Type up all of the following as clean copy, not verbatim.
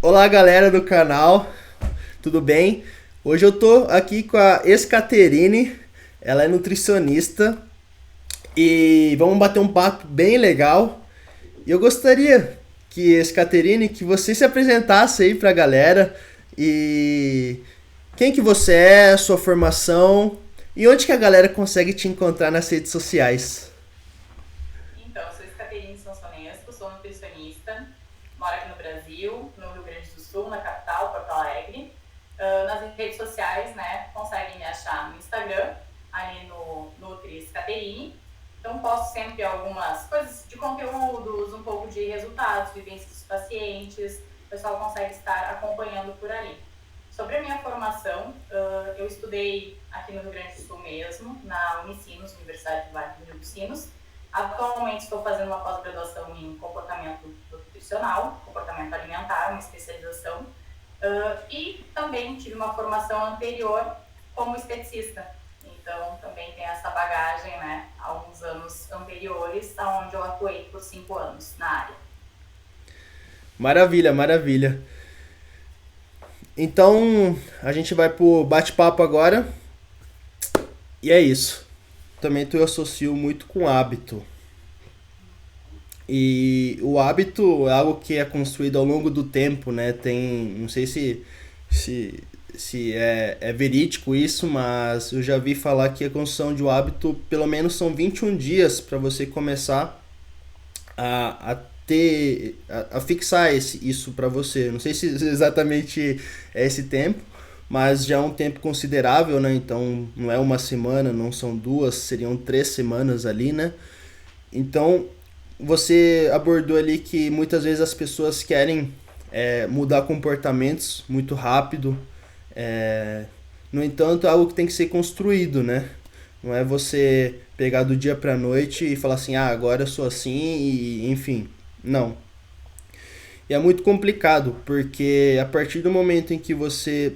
Olá, galera do canal, tudo bem? Hoje eu tô aqui com a ex-Caterine, ela é nutricionista e vamos bater um papo bem legal. E eu gostaria que, ex-Caterine, que você se apresentasse aí pra galera e quem que você é, sua formação e onde que a galera consegue te encontrar nas redes sociais. Então, eu sou Caterine Sansonesco, sou nutricionista, moro aqui no Brasil, no Rio Grande do Sul, na capital, Porto Alegre. Nas redes sociais, né, conseguem me achar no Instagram, ali no Nutris Caterine. Então, posto sempre algumas coisas de conteúdos, um pouco de resultados, vivências dos pacientes. O pessoal consegue estar acompanhando por ali. Sobre a minha formação, eu estudei aqui no Rio Grande do Sul mesmo, na Unicinos, Universidade do Vale do Rio dos Sinos. Atualmente estou fazendo uma pós-graduação em comportamento nutricional, comportamento alimentar, uma especialização. E também tive uma formação anterior como esteticista. Então, também tem essa bagagem, né, há uns anos anteriores, onde eu atuei por 5 anos na área. Maravilha, maravilha. Então, a gente vai pro bate-papo agora e é isso. Também eu associo muito com hábito. E o hábito é algo que é construído ao longo do tempo, né? Tem, não sei se, se é verídico isso, mas eu já vi falar que a construção de um hábito, pelo menos são 21 dias para você começar a ter, a fixar isso para você. Não sei se exatamente é esse tempo, mas já é um tempo considerável, né? Então não é uma semana, não são duas, seriam 3 semanas ali, né? Então, você abordou ali que muitas vezes as pessoas querem mudar comportamentos muito rápido. É, no entanto, é algo que tem que ser construído, né? Não é você pegar do dia pra noite e falar assim, ah, agora eu sou assim e enfim. Não. E é muito complicado, porque a partir do momento em que você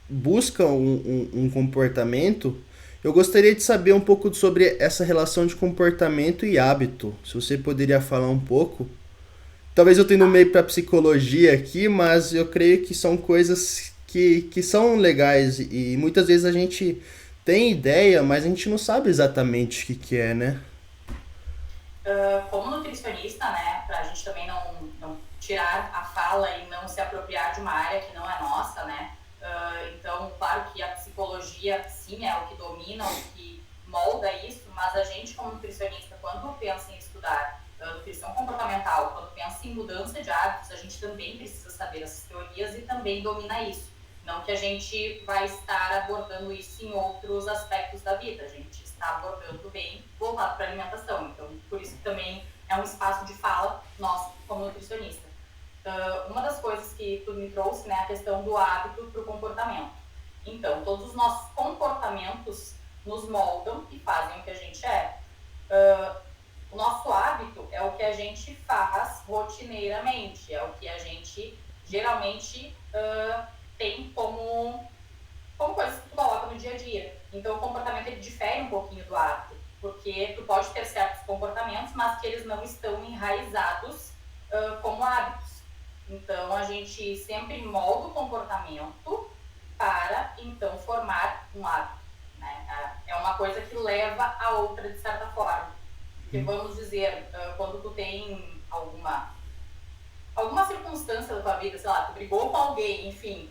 busca um comportamento, eu gostaria de saber um pouco sobre essa relação de comportamento e hábito. Se você poderia falar um pouco. Talvez eu tenha no meio para psicologia aqui, mas eu creio que são coisas que são legais e muitas vezes a gente tem ideia, mas a gente não sabe exatamente o que é, né? Como nutricionista, né, para a gente também não tirar a fala e não se apropriar de uma área que não é nossa, né? Então, claro que a psicologia, sim, é o que domina, o que molda isso, mas a gente, como nutricionista, quando pensa em estudar nutrição comportamental, quando pensa em mudança de hábitos, a gente também precisa saber essas teorias e também domina isso. Não que a gente vai estar abordando isso em outros aspectos da vida, a gente está abordando bem voltado para a alimentação. Então, por isso que também é um espaço de fala nosso como nutricionista. Uma das coisas que tu me trouxe, né, a questão do hábito para o comportamento. Então, todos os nossos comportamentos nos moldam e fazem o que a gente é. O nosso hábito é o que a gente faz rotineiramente, é o que a gente geralmente tem como coisas que tu coloca no dia a dia. Então, o comportamento ele difere um pouquinho do hábito, porque tu pode ter certos comportamentos, mas que eles não estão enraizados como hábitos. Então, a gente sempre molda o comportamento para, então, formar um hábito. Né? É uma coisa que leva a outra, de certa forma. Porque, vamos dizer, quando tu tem alguma circunstância da tua vida, sei lá, tu brigou com alguém, enfim,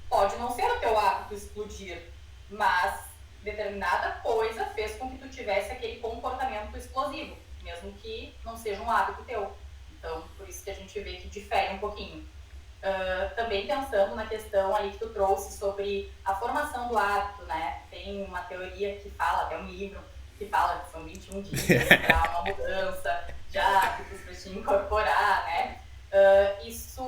pode não ser o teu hábito explodir, mas determinada coisa fez com que tu tivesse aquele comportamento explosivo, mesmo que não seja um hábito teu. Então, por isso que a gente vê que difere um pouquinho. Também pensando na questão aí que tu trouxe sobre a formação do hábito, né? Tem uma teoria que fala, até um livro, que fala que são 21 dias para uma mudança de hábitos, para te incorporar, né? Isso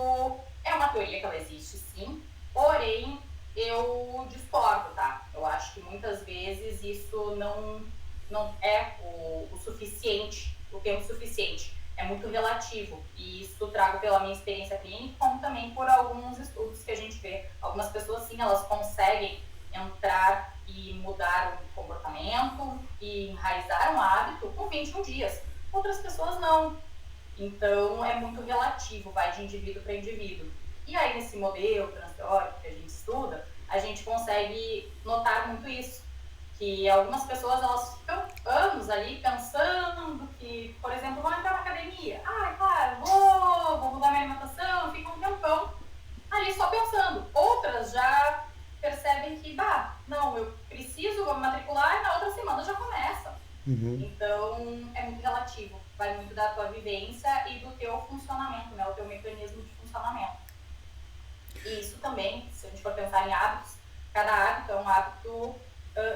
é uma teoria que ela existe, sim, porém eu discordo, tá? Eu acho que muitas vezes isso não é o suficiente, o tempo suficiente. É muito relativo. E isso trago pela minha experiência clínica, como também por alguns estudos que a gente vê. Algumas pessoas, sim, elas conseguem entrar e mudar o comportamento e enraizar um hábito com 21 dias. Outras pessoas não. Então, é muito relativo, vai de indivíduo para indivíduo. E aí, nesse modelo transteórico que a gente estuda, a gente consegue notar muito isso. Que algumas pessoas, elas ficam anos ali pensando que, por exemplo, vão entrar na academia. Ah, claro, vou mudar minha alimentação, ficam um tempão ali só pensando. Outras já percebem que, não, eu preciso, vou me matricular e na outra semana já começa. Então, é muito relativo. Vai muito da tua vivência e do teu funcionamento, né? O teu mecanismo de funcionamento. E isso também, se a gente for pensar em hábitos, cada hábito é um hábito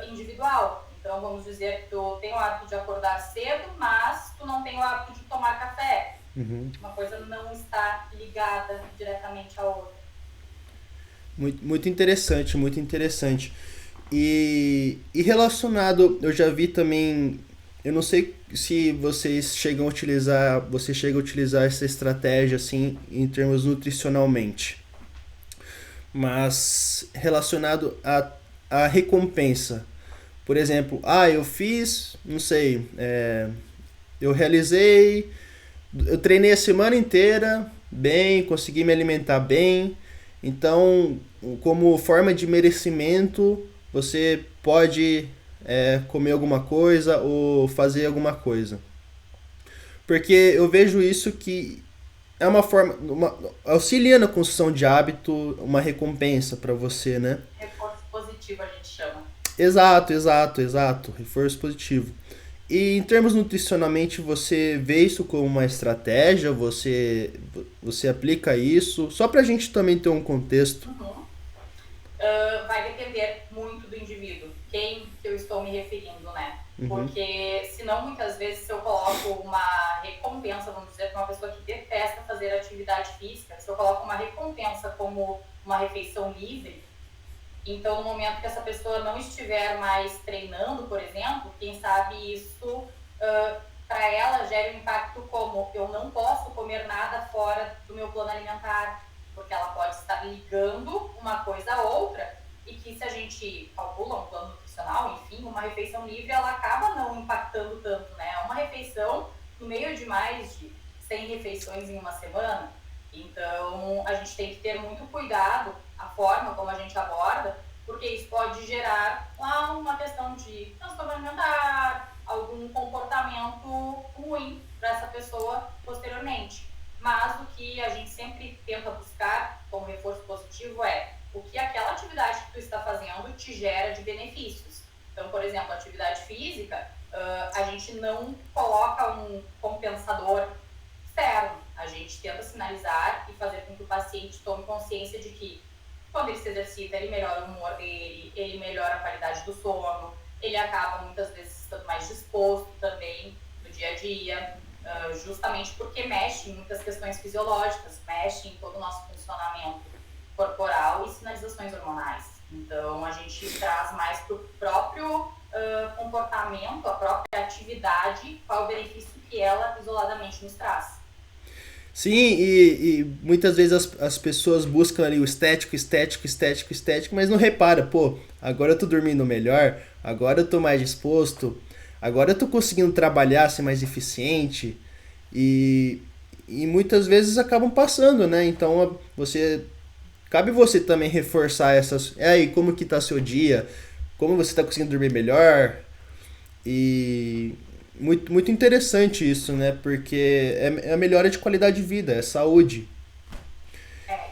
individual. Então, vamos dizer que tu tem o hábito de acordar cedo, mas tu não tem o hábito de tomar café. Uma coisa não está ligada diretamente à outra. Muito interessante, muito interessante. E relacionado, eu já vi também, eu não sei se vocês chegam a utilizar, você chega a utilizar essa estratégia assim em termos nutricionalmente, mas relacionado à recompensa. Por exemplo, eu fiz, não sei, eu realizei, eu treinei a semana inteira bem, consegui me alimentar bem, então, como forma de merecimento, você pode comer alguma coisa ou fazer alguma coisa. Porque eu vejo isso que é uma forma, auxilia na construção de hábito, uma recompensa para você, né? Reforço positivo a gente chama. Exato. Reforço positivo. E em termos nutricionalmente, você vê isso como uma estratégia? Você aplica isso? Só pra gente também ter um contexto. Vai depender muito do indivíduo. Quem que eu estou me referindo, né? Porque, senão, muitas vezes, se eu coloco uma recompensa, vamos dizer, para uma pessoa que detesta fazer atividade física, se eu coloco uma recompensa como uma refeição livre, então, no momento que essa pessoa não estiver mais treinando, por exemplo, quem sabe isso, para ela, gera um impacto como eu não posso comer nada fora do meu plano alimentar, porque ela pode estar ligando uma coisa a outra, e que se a gente calcula um plano nutricional, enfim, uma refeição livre, ela acaba não impactando tanto, né? É uma refeição no meio de mais de 100 refeições em uma semana. Então, a gente tem que ter muito cuidado a forma como a gente aborda, porque isso pode gerar uma questão de transtorno alimentar, algum comportamento ruim para essa pessoa posteriormente. Mas o que a gente sempre tenta buscar como reforço positivo é o que aquela atividade que tu está fazendo te gera de benefícios. Então, por exemplo, a atividade física, a gente não coloca um compensador externo. A gente tenta sinalizar e fazer com que o paciente tome consciência de que quando ele se exercita, ele melhora o humor dele, ele melhora a qualidade do sono, ele acaba muitas vezes estando mais disposto também no dia a dia, justamente porque mexe em muitas questões fisiológicas, mexe em todo o nosso funcionamento corporal e sinalizações hormonais. Então, a gente traz mais para o próprio comportamento, a própria atividade, qual o benefício que ela isoladamente nos traz. Sim, e muitas vezes as pessoas buscam ali o estético, mas não repara, agora eu tô dormindo melhor, agora eu tô mais disposto, agora eu tô conseguindo trabalhar, ser mais eficiente, e muitas vezes acabam passando, né? Então cabe você também reforçar essas. Aí, como que tá seu dia? Como você tá conseguindo dormir melhor? E muito interessante isso, né? Porque é a melhora de qualidade de vida, é saúde.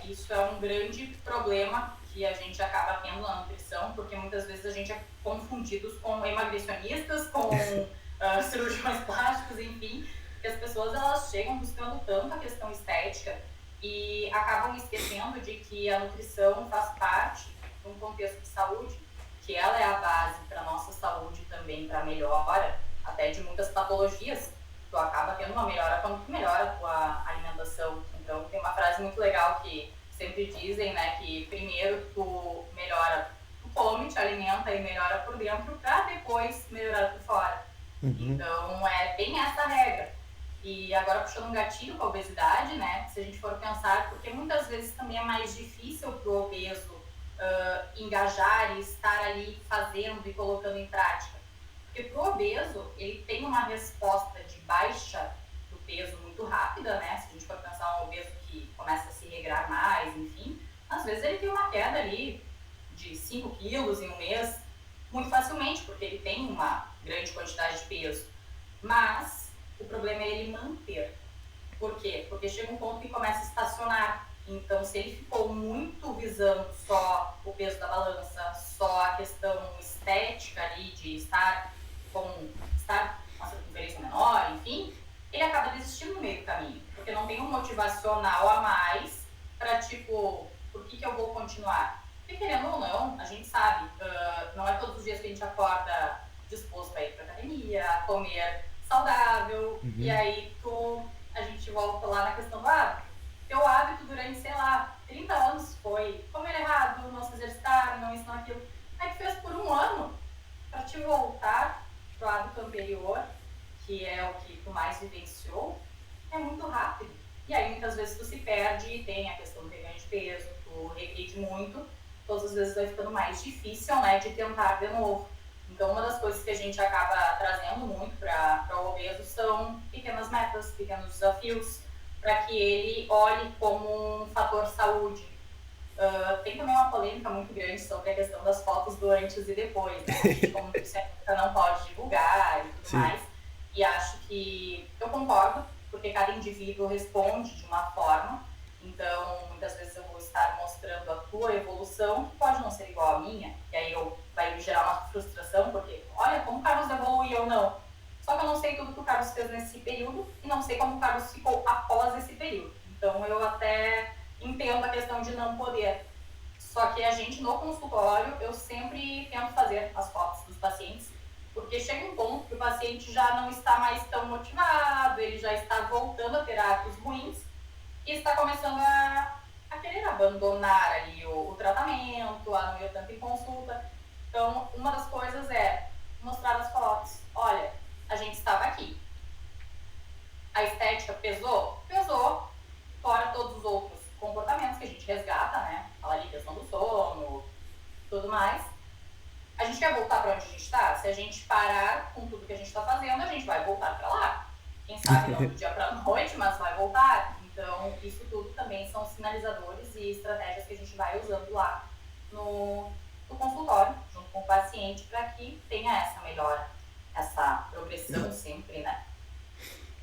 Isso é um grande problema que a gente acaba tendo na nutrição, porque muitas vezes a gente é confundido com emagrecionistas, com cirurgiões plásticos, enfim, que as pessoas elas chegam buscando tanto a questão estética e acabam esquecendo de que a nutrição faz parte de um contexto de saúde, que ela é a base para a nossa saúde também, para a melhora até de muitas patologias. Tu acaba tendo uma melhora quando tu melhora a tua alimentação. Então, tem uma frase muito legal que sempre dizem, né, que primeiro tu melhora, tu come, te alimenta e melhora por dentro para depois melhorar por fora. Então, é bem essa regra. E agora, puxando um gatilho com a obesidade, né, se a gente for pensar, porque muitas vezes também é mais difícil para o obeso engajar e estar ali fazendo e colocando em prática. Porque para o obeso, ele tem uma resposta de baixa do peso muito rápida, né? Se a gente for pensar um obeso que começa a se regrar mais, enfim, vezes ele tem uma queda ali de 5 quilos em um mês, muito facilmente, porque ele tem uma grande quantidade de peso. Mas o problema é ele manter. Por quê? Porque chega um ponto que começa a estacionar. Então, se ele ficou muito visando só o peso da balança, só a questão estética ali de estar com uma circunferência menor, enfim, ele acaba desistindo no meio do caminho. Porque não tem um motivacional a mais para, tipo, por que eu vou continuar? Porque, querendo ou não, a gente sabe, não é todos os dias que a gente acorda disposto a ir para academia, a comer saudável, e aí a gente volta lá na questão do hábito. Teu hábito durante, sei lá, 30 anos foi comer errado, não se exercitar, não isso, não aquilo. Aí tu fez por um ano para te voltar pro hábito anterior, que é o que tu mais vivenciou, é muito rápido. E aí muitas vezes tu se perde, tem a questão do reganho de peso, tu regride muito, todas as vezes vai ficando mais difícil, né, de tentar de novo. Então, uma das coisas que a gente acaba trazendo muito para o obeso são pequenas metas, pequenos desafios, para que ele olhe como um fator saúde. Tem também uma polêmica muito grande sobre a questão das fotos do antes e depois, né? A gente, como nutricionista, não pode divulgar e tudo mais. E acho que eu concordo, porque cada indivíduo responde de uma forma. Então, muitas vezes eu vou estar mostrando a tua evolução, que pode não ser igual à minha, e aí vai me gerar uma frustração, porque, olha, como o Carlos evolui e eu não. Só que eu não sei tudo que o Carlos fez nesse período, e não sei como o Carlos ficou após esse período. Então, eu até entendo a questão de não poder. Só que a gente, no consultório, eu sempre tento fazer as fotos dos pacientes, porque chega um ponto que o paciente já não está mais tão motivado, ele já está voltando a ter hábitos ruins, e está começando a querer abandonar ali o tratamento, a não ir tanto em consulta. Então, uma das coisas é mostrar as fotos. Olha, a gente estava aqui. A estética pesou? Pesou. Fora todos os outros comportamentos que a gente resgata, né? Fala ali, questão do sono, tudo mais. A gente quer voltar para onde a gente está? Se a gente parar com tudo que a gente está fazendo, a gente vai voltar para lá. Quem sabe não do dia para a noite, mas vai voltar. Então, isso tudo também são sinalizadores e estratégias que a gente vai usando lá no consultório, junto com o paciente, para que tenha essa melhora, essa progressão sempre, né?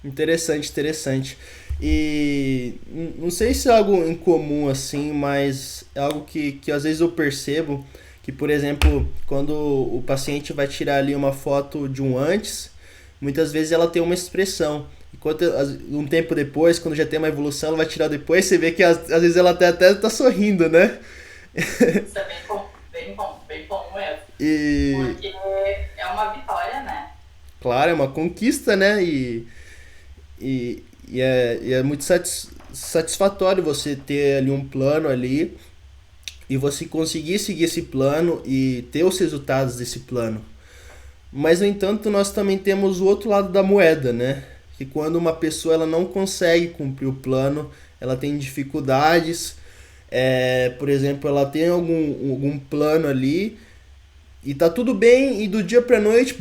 Interessante, interessante. E não sei se é algo em comum assim, mas é algo que às vezes eu percebo que, por exemplo, quando o paciente vai tirar ali uma foto de um antes, muitas vezes ela tem uma expressão. Enquanto um tempo depois, quando já tem uma evolução, ela vai tirar depois, você vê que às vezes ela até tá sorrindo, né? Isso é bem comum mesmo. Porque é uma vitória, né? Claro, é uma conquista, né? E é muito satisfatório você ter ali um plano ali e você conseguir seguir esse plano e ter os resultados desse plano. Mas, no entanto, nós também temos o outro lado da moeda, né? Que quando uma pessoa ela não consegue cumprir o plano, ela tem dificuldades, por exemplo, ela tem algum plano ali e tá tudo bem e do dia pra noite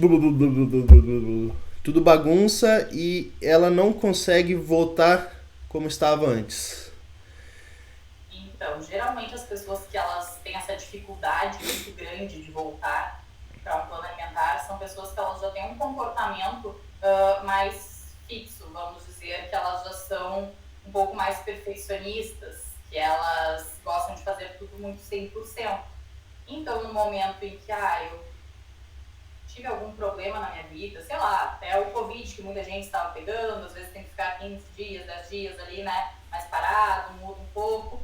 tudo bagunça e ela não consegue voltar como estava antes. Então, geralmente as pessoas que elas têm essa dificuldade muito grande de voltar para um plano alimentar são pessoas que elas já têm um comportamento mais fixo, vamos dizer, que elas já são um pouco mais perfeccionistas, que elas gostam de fazer tudo muito 100%. Então, no momento em que eu tive algum problema na minha vida, sei lá, até o Covid, que muita gente estava pegando, às vezes tem que ficar 15 dias, 10 dias ali, né, mais parado, muda um pouco.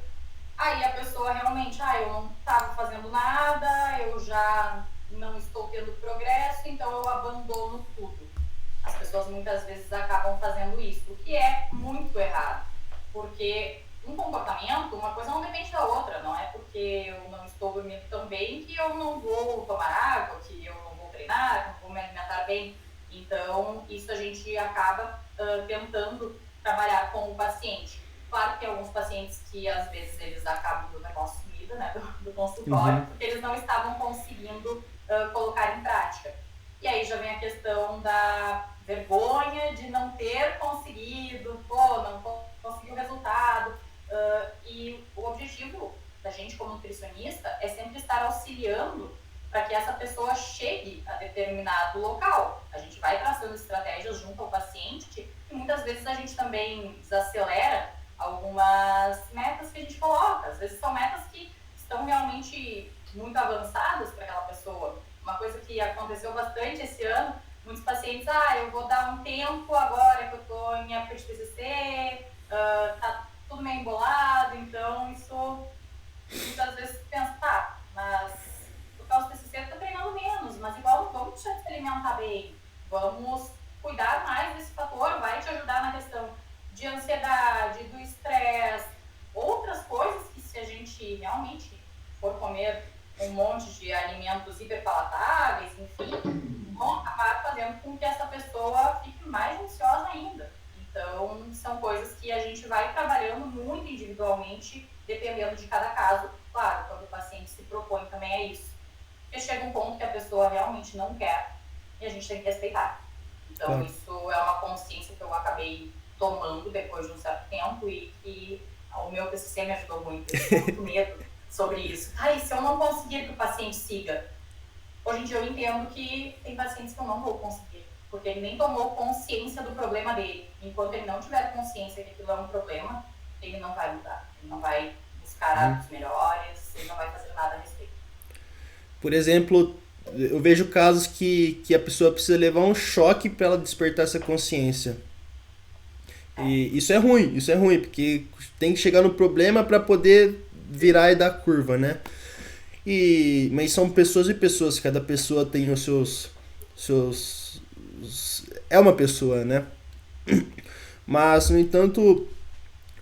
Aí a pessoa realmente, eu não estava fazendo nada, eu já não estou tendo progresso, então eu abandono tudo. As pessoas muitas vezes acabam fazendo isso, o que é muito errado, porque um comportamento, uma coisa não depende da outra, não é porque eu não estou dormindo tão bem que eu não vou tomar água, que eu não vou treinar, que eu não vou me alimentar bem. Então, isso a gente acaba tentando trabalhar com o paciente. Claro que tem alguns pacientes que às vezes eles acabam do negócio sumido, né, do consultório, porque eles não estavam conseguindo colocar em prática. E aí já vem a questão da vergonha de não ter conseguido, não conseguiu o resultado. E o objetivo da gente como nutricionista é sempre estar auxiliando para que essa pessoa chegue a determinado local. A gente vai traçando estratégias junto ao paciente e muitas vezes a gente também desacelera algumas metas que a gente coloca. Às vezes são metas que estão realmente muito avançadas para aquela pessoa. Uma coisa que aconteceu bastante esse ano, muitos pacientes, eu vou dar um tempo agora que eu estou em época de TCC, tá tudo meio embolado, então isso muitas vezes pensa, mas por causa do TCC eu estou treinando menos, mas igual não vamos deixar de se alimentar bem, vamos cuidar mais desse fator, vai te ajudar na questão de ansiedade, do estresse, outras coisas que se a gente realmente for comer um monte de alimentos hiperpalatáveis, enfim, vão acabar fazendo com que essa pessoa fique mais ansiosa ainda. Então, são coisas que a gente vai trabalhando muito individualmente, dependendo de cada caso. Claro, quando o paciente se propõe também é isso. Porque chega um ponto que a pessoa realmente não quer e a gente tem que respeitar. Então, isso é uma consciência que eu acabei tomando depois de um certo tempo e que o meu TCC me ajudou muito. Eu tinha muito medo sobre isso. E se eu não conseguir que o paciente siga? Hoje em dia eu entendo que tem pacientes que eu não vou conseguir, porque ele nem tomou consciência do problema dele. Enquanto ele não tiver consciência que aquilo é um problema, ele não vai mudar. Ele não vai buscar hábitos melhores, ele não vai fazer nada a respeito. Por exemplo, eu vejo casos que a pessoa precisa levar um choque para ela despertar essa consciência. E isso é ruim, porque tem que chegar no problema para poder virar e dar curva, né? Mas são pessoas e pessoas, cada pessoa tem os seus é uma pessoa, né? Mas, no entanto,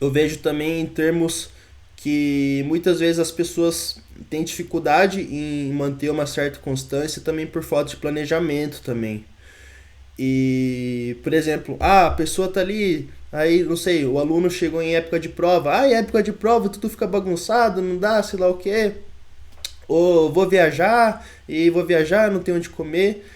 eu vejo também em termos que muitas vezes as pessoas têm dificuldade em manter uma certa constância também por falta de planejamento também. E, por exemplo, a pessoa tá ali, aí, não sei, o aluno chegou em época de prova, em época de prova tudo fica bagunçado, não dá, sei lá o quê. Ou vou viajar, não tenho onde comer.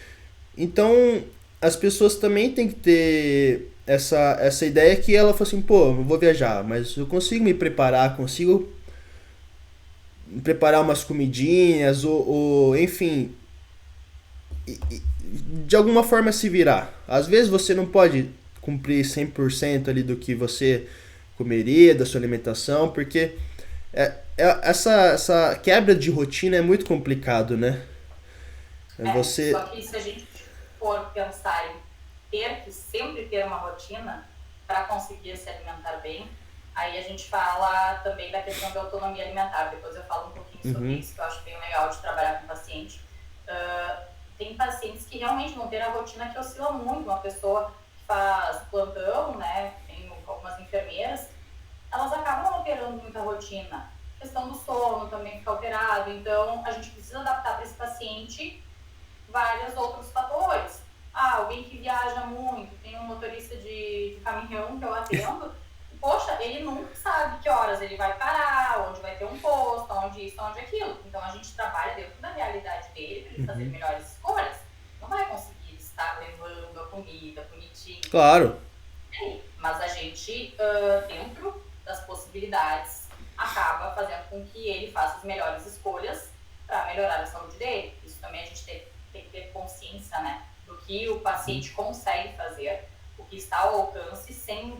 Então, as pessoas também têm que ter essa ideia que ela fala assim, eu vou viajar, mas eu consigo me preparar, consigo preparar umas comidinhas, ou enfim, de alguma forma se virar. Às vezes você não pode cumprir 100% ali do que você comeria, da sua alimentação, porque essa quebra de rotina é muito complicado, né? Só que se a gente for pensar em sempre ter uma rotina para conseguir se alimentar bem, aí a gente fala também da questão da autonomia alimentar. Depois eu falo um pouquinho sobre isso, que eu acho bem legal de trabalhar com o paciente. Tem pacientes que realmente vão ter a rotina que oscila muito. Uma pessoa que faz plantão, né, tem algumas enfermeiras, elas acabam alterando muito a rotina. A questão do sono também fica alterado. Então, a gente precisa adaptar para esse paciente vários outros fatores. Alguém que viaja muito, tem um motorista de caminhão que eu atendo, poxa, ele nunca sabe que horas ele vai parar, onde vai ter um posto, onde isso, onde aquilo. Então a gente trabalha dentro da realidade dele para ele fazer melhores escolhas. Não vai conseguir estar levando a comida bonitinho. Claro. Mas a gente, dentro das possibilidades, acaba fazendo com que ele faça as melhores escolhas para melhorar a saúde dele. Isso também a gente tem que ter consciência, né, do que o paciente consegue fazer, o que está ao alcance, sem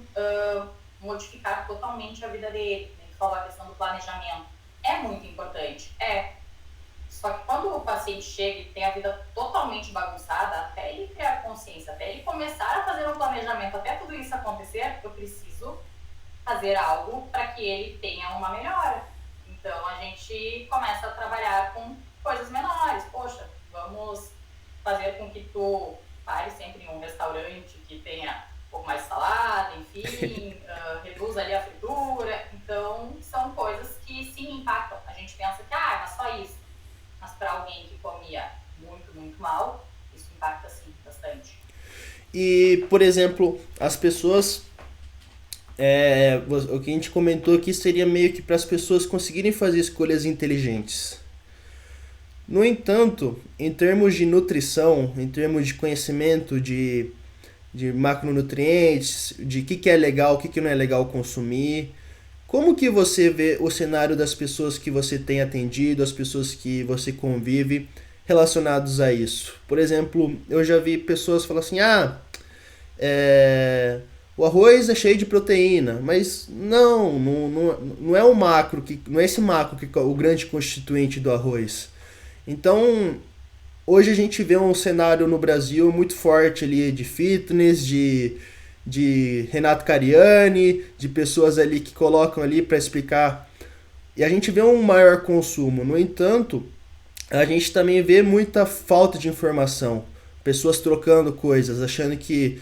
modificar totalmente a vida dele. A gente falou a questão do planejamento. É muito importante, Só que quando o paciente chega e tem a vida totalmente bagunçada, até ele criar consciência, até ele começar a fazer um planejamento, até tudo isso acontecer, eu preciso fazer algo para que ele tenha uma melhora. Então a gente começa a trabalhar com coisas menores. Poxa, vamos fazer com que tu pare sempre em um restaurante que tenha um pouco mais de salada, enfim, reduz ali a fritura. Então, são coisas que sim impactam. A gente pensa que, mas só isso. Mas para alguém que comia muito, muito mal, isso impacta sim, bastante. E, por exemplo, as pessoas... o que a gente comentou aqui seria meio que para as pessoas conseguirem fazer escolhas inteligentes. No entanto, em termos de nutrição, em termos de conhecimento de macronutrientes, de o que é legal, o que não é legal consumir, Como que você vê o cenário das pessoas que você tem atendido, as pessoas que você convive relacionados a isso? Por exemplo, eu já vi pessoas falar assim, o arroz é cheio de proteína, mas não é o macro, não é esse macro que é o grande constituinte do arroz. Então, hoje a gente vê um cenário no Brasil muito forte ali de fitness, de Renato Cariani, de pessoas ali que colocam ali para explicar. E a gente vê um maior consumo. No entanto, a gente também vê muita falta de informação. Pessoas trocando coisas, achando que,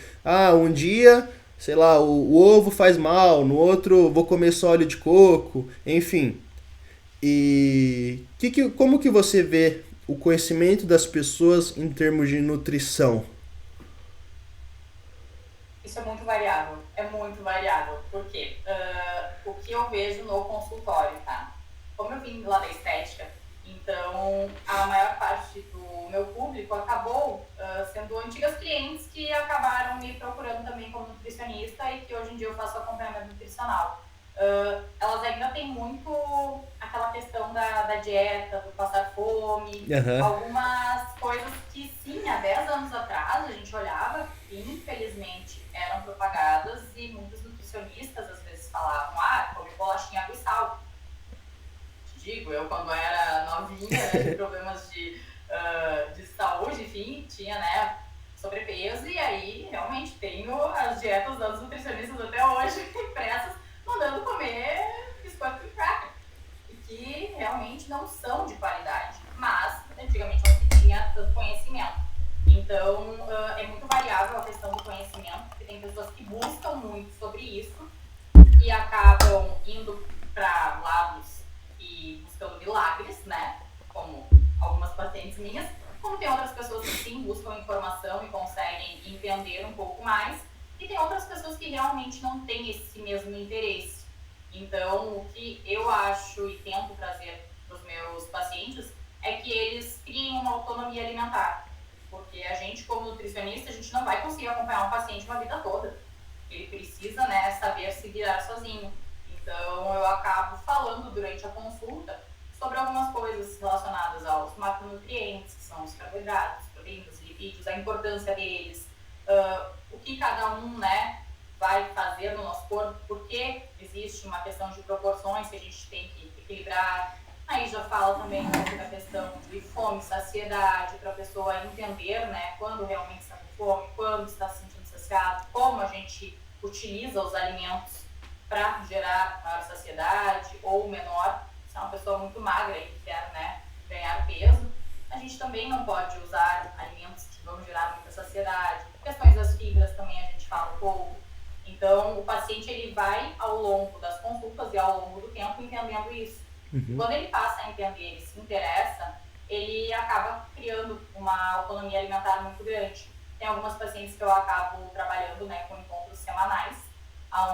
um dia, sei lá, o ovo faz mal, no outro vou comer só óleo de coco, enfim. E como que você vê o conhecimento das pessoas em termos de nutrição? Isso é muito variável. Por quê? O que eu vejo no consultório, tá? Como eu vim lá da estética, então a maior parte do meu público acabou sendo antigas clientes que acabaram me procurando também como nutricionista e que hoje em dia eu faço acompanhamento nutricional. Elas ainda têm muito aquela questão da dieta, do passar fome, Aham. algumas coisas que sim, há 10 anos atrás a gente olhava que infelizmente eram propagadas e muitos nutricionistas às vezes falavam, come bolachinha, água e sal. Te digo, eu quando era novinha, né, de problemas de saúde, enfim, tinha, né, sobrepeso e aí realmente tenho as dietas das nutricionistas até hoje impressas mandando comer biscoito e cracker, e que realmente não são de qualidade, mas antigamente não se tinha tanto conhecimento. Então, é muito variável a questão do conhecimento, porque tem pessoas que buscam muito sobre isso e acabam indo para lados e buscando milagres, né? Como algumas pacientes minhas, como tem outras pessoas que sim buscam informação e conseguem entender um pouco mais, e tem outras pessoas que realmente não têm esse mesmo interesse. Então, o que eu acho e tento trazer para os meus pacientes é que eles criem uma autonomia alimentar. Porque a gente, como nutricionista, a gente não vai conseguir acompanhar um paciente uma vida toda. Ele precisa, né, saber se virar sozinho. Então, eu acabo falando durante a consulta sobre algumas coisas relacionadas aos macronutrientes, que são os carboidratos, proteínas, lipídios, a importância deles, o que cada um, né, vai fazer no nosso corpo, porque existe uma questão de proporções que a gente tem que equilibrar. Aí já fala também um pouco da questão de fome, saciedade, para a pessoa entender, né, quando realmente está com fome, quando está se sentindo saciado, como a gente utiliza os alimentos para gerar maior saciedade ou menor. Se é uma pessoa muito magra e quer, né, ganhar peso, a gente também não pode usar alimentos que vão gerar muita saciedade. Questões das fibras também a gente fala um pouco. Então, o paciente ele vai ao longo das consultas e ao longo do tempo entendendo isso. Uhum. Quando ele passa a entender, ele se interessa, ele acaba criando uma autonomia alimentar muito grande. Tem algumas pacientes que eu acabo trabalhando, né, com encontros semanais,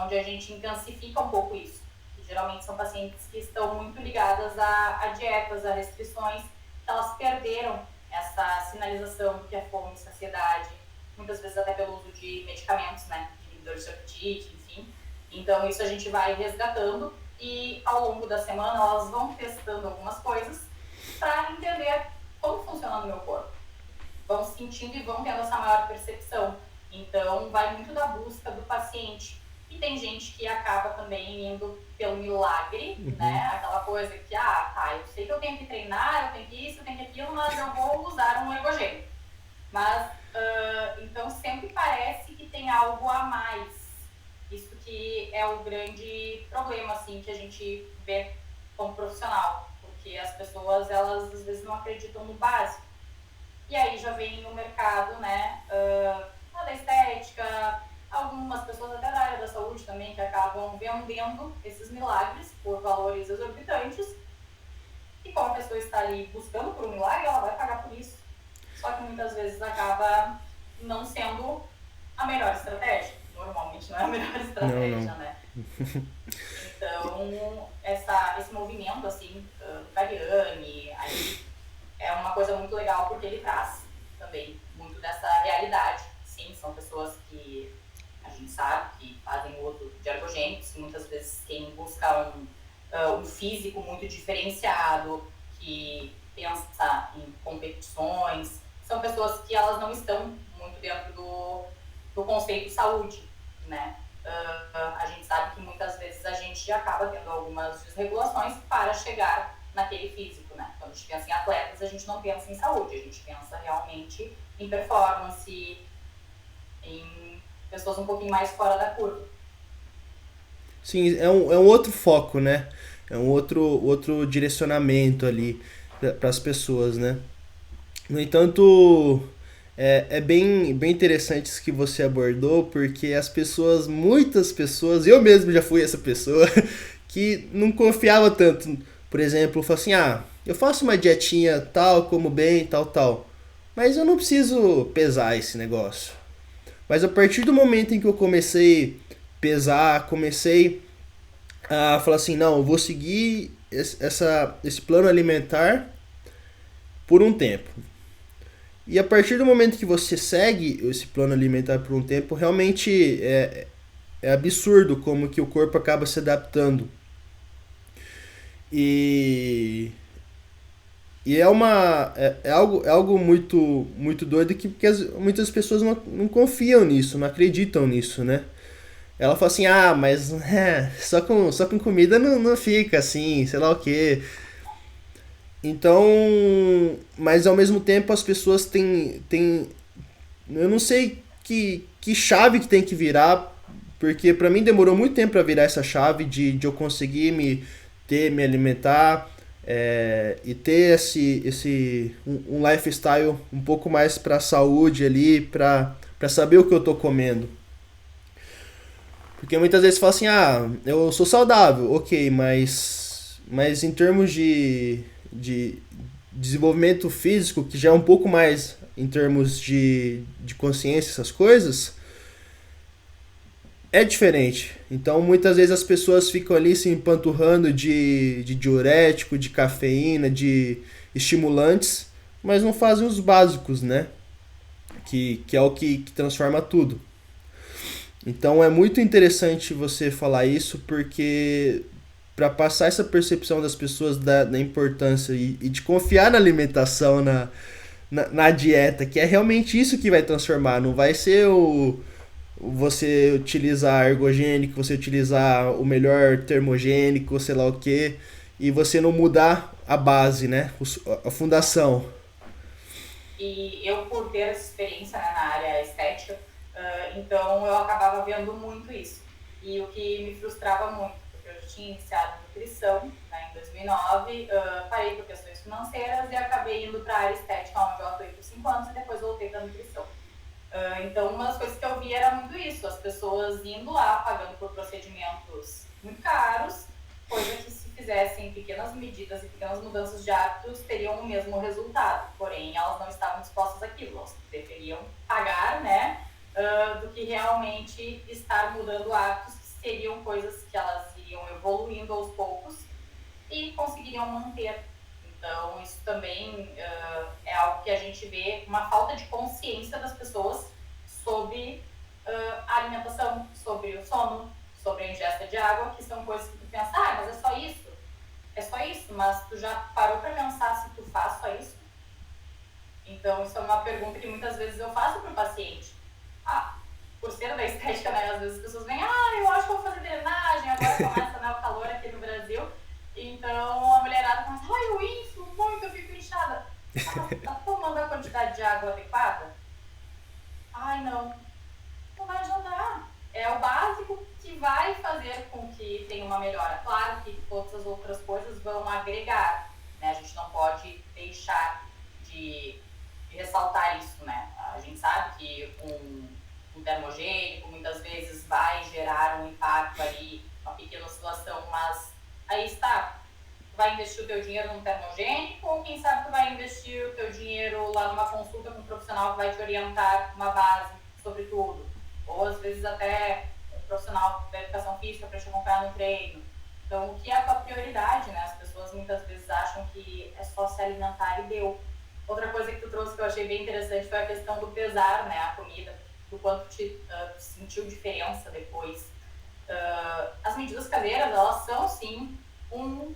onde a gente intensifica um pouco isso. E, geralmente são pacientes que estão muito ligadas a dietas, a restrições, elas perderam essa sinalização do que é fome e saciedade, muitas vezes até pelo uso de medicamentos, né, de inibidores de apetite, enfim. Então isso a gente vai resgatando e ao longo da semana elas vão testando algumas coisas para entender como funciona no meu corpo. Vão sentindo e vão tendo essa maior percepção. Então vai muito da busca do paciente. E tem gente que acaba também indo pelo milagre, né? Aquela coisa que, eu sei que eu tenho que treinar, eu tenho que isso, eu tenho que aquilo, mas eu vou usar um ergogênio. Mas, então sempre parece que tem algo a mais. Isso que é o grande problema, assim, que a gente vê como profissional. Porque as pessoas, elas às vezes não acreditam no básico. E aí já vem no mercado, né, da estética, algumas pessoas até da área da saúde também que acabam vendendo esses milagres por valores exorbitantes. E como a pessoa está ali buscando por um milagre, ela vai pagar por isso. Só que muitas vezes acaba não sendo a melhor estratégia. Normalmente não é a melhor estratégia, Não. né? Então, esse movimento, assim, do Cariani, aí é uma coisa muito legal porque ele traz também muito dessa realidade. Sim, são pessoas que a gente sabe que fazem uso de ergogênicos, que muitas vezes quem busca um físico muito diferenciado, que pensa em competições. São pessoas que elas não estão muito dentro do conceito saúde, né? A gente sabe que muitas vezes a gente acaba tendo algumas desregulações para chegar naquele físico, né? Quando a gente pensa em atletas, a gente não pensa em saúde, a gente pensa realmente em performance, em pessoas um pouquinho mais fora da curva. Sim, é um outro foco, né? É um outro direcionamento ali para as pessoas, né? No entanto, é bem interessante isso que você abordou, porque as pessoas, muitas pessoas, eu mesmo já fui essa pessoa, que não confiava tanto. Por exemplo, falou assim, eu faço uma dietinha tal, como bem, tal, tal. Mas eu não preciso pesar esse negócio. Mas a partir do momento em que eu comecei a pesar, comecei a falar assim, não, eu vou seguir esse plano alimentar por um tempo. E a partir do momento que você segue esse plano alimentar por um tempo, realmente é absurdo como que o corpo acaba se adaptando. E, e é algo muito doido que muitas pessoas não confiam nisso, não acreditam nisso, né? Ela fala assim, mas só com comida não fica assim, sei lá o quê. Então, mas ao mesmo tempo as pessoas têm eu não sei que chave que tem que virar, porque pra mim demorou muito tempo pra virar essa chave de eu conseguir me alimentar e ter um lifestyle um pouco mais pra saúde ali, pra saber o que eu tô comendo. Porque muitas vezes fala assim, eu sou saudável, ok, mas em termos de desenvolvimento físico, que já é um pouco mais em termos de consciência, essas coisas, é diferente. Então muitas vezes as pessoas ficam ali se empanturrando de diurético, de cafeína, de estimulantes, mas não fazem os básicos, né? Que é o que transforma tudo. Então é muito interessante você falar isso, porque para passar essa percepção das pessoas da importância e de confiar na alimentação, na dieta, que é realmente isso que vai transformar, não vai ser você utilizar ergogênico, você utilizar o melhor termogênico, sei lá o que, e você não mudar a base, né? A fundação. E eu, por ter essa experiência, né, na área estética, então eu acabava vendo muito isso. E o que me frustrava muito, porque eu já tinha iniciado nutrição, né, em 2009, parei por questões financeiras e acabei indo para a área estética, onde eu atuei por 5 anos e depois voltei para a nutrição. Então, uma das coisas que eu vi era muito isso, as pessoas indo lá, pagando por procedimentos muito caros, coisa que se fizessem pequenas medidas e pequenas mudanças de hábitos, teriam o mesmo resultado. Porém, elas não estavam dispostas àquilo, elas preferiam pagar, né, do que realmente estar mudando hábitos, que seriam coisas que elas iriam evoluindo aos poucos e conseguiriam manter. Então, isso também é algo que a gente vê, uma falta de consciência das pessoas sobre a alimentação, sobre o sono, sobre a ingesta de água, que são coisas que tu pensa, mas é só isso? É só isso, mas tu já parou para pensar se tu faz só isso? Então, isso é uma pergunta que muitas vezes eu faço para o paciente. Por ser da estética, né, às vezes as pessoas vêm, eu acho que vou fazer drenagem, agora começa, né, o calor aqui no Brasil. Então a mulherada começa, eu inflo muito, eu fico inchada. Tá tomando a quantidade de água adequada? Não vai adiantar. É o básico que vai fazer com que tenha uma melhora. Claro que todas as outras coisas vão agregar, né? A gente não pode deixar de ressaltar isso, né? A gente sabe que um termogênico muitas vezes vai gerar um impacto ali, uma pequena oscilação, mas aí está, tu vai investir o teu dinheiro num termogênico ou quem sabe tu vai investir o teu dinheiro lá numa consulta com um profissional que vai te orientar uma base sobre tudo, ou às vezes até um profissional da educação física para te acompanhar no treino. Então, o que é a tua prioridade, né? As pessoas muitas vezes acham que é só se alimentar e deu. Outra coisa que tu trouxe que eu achei bem interessante foi a questão do pesar, né, a comida, do quanto tu sentiu diferença depois. As medidas caseiras, elas são sim um,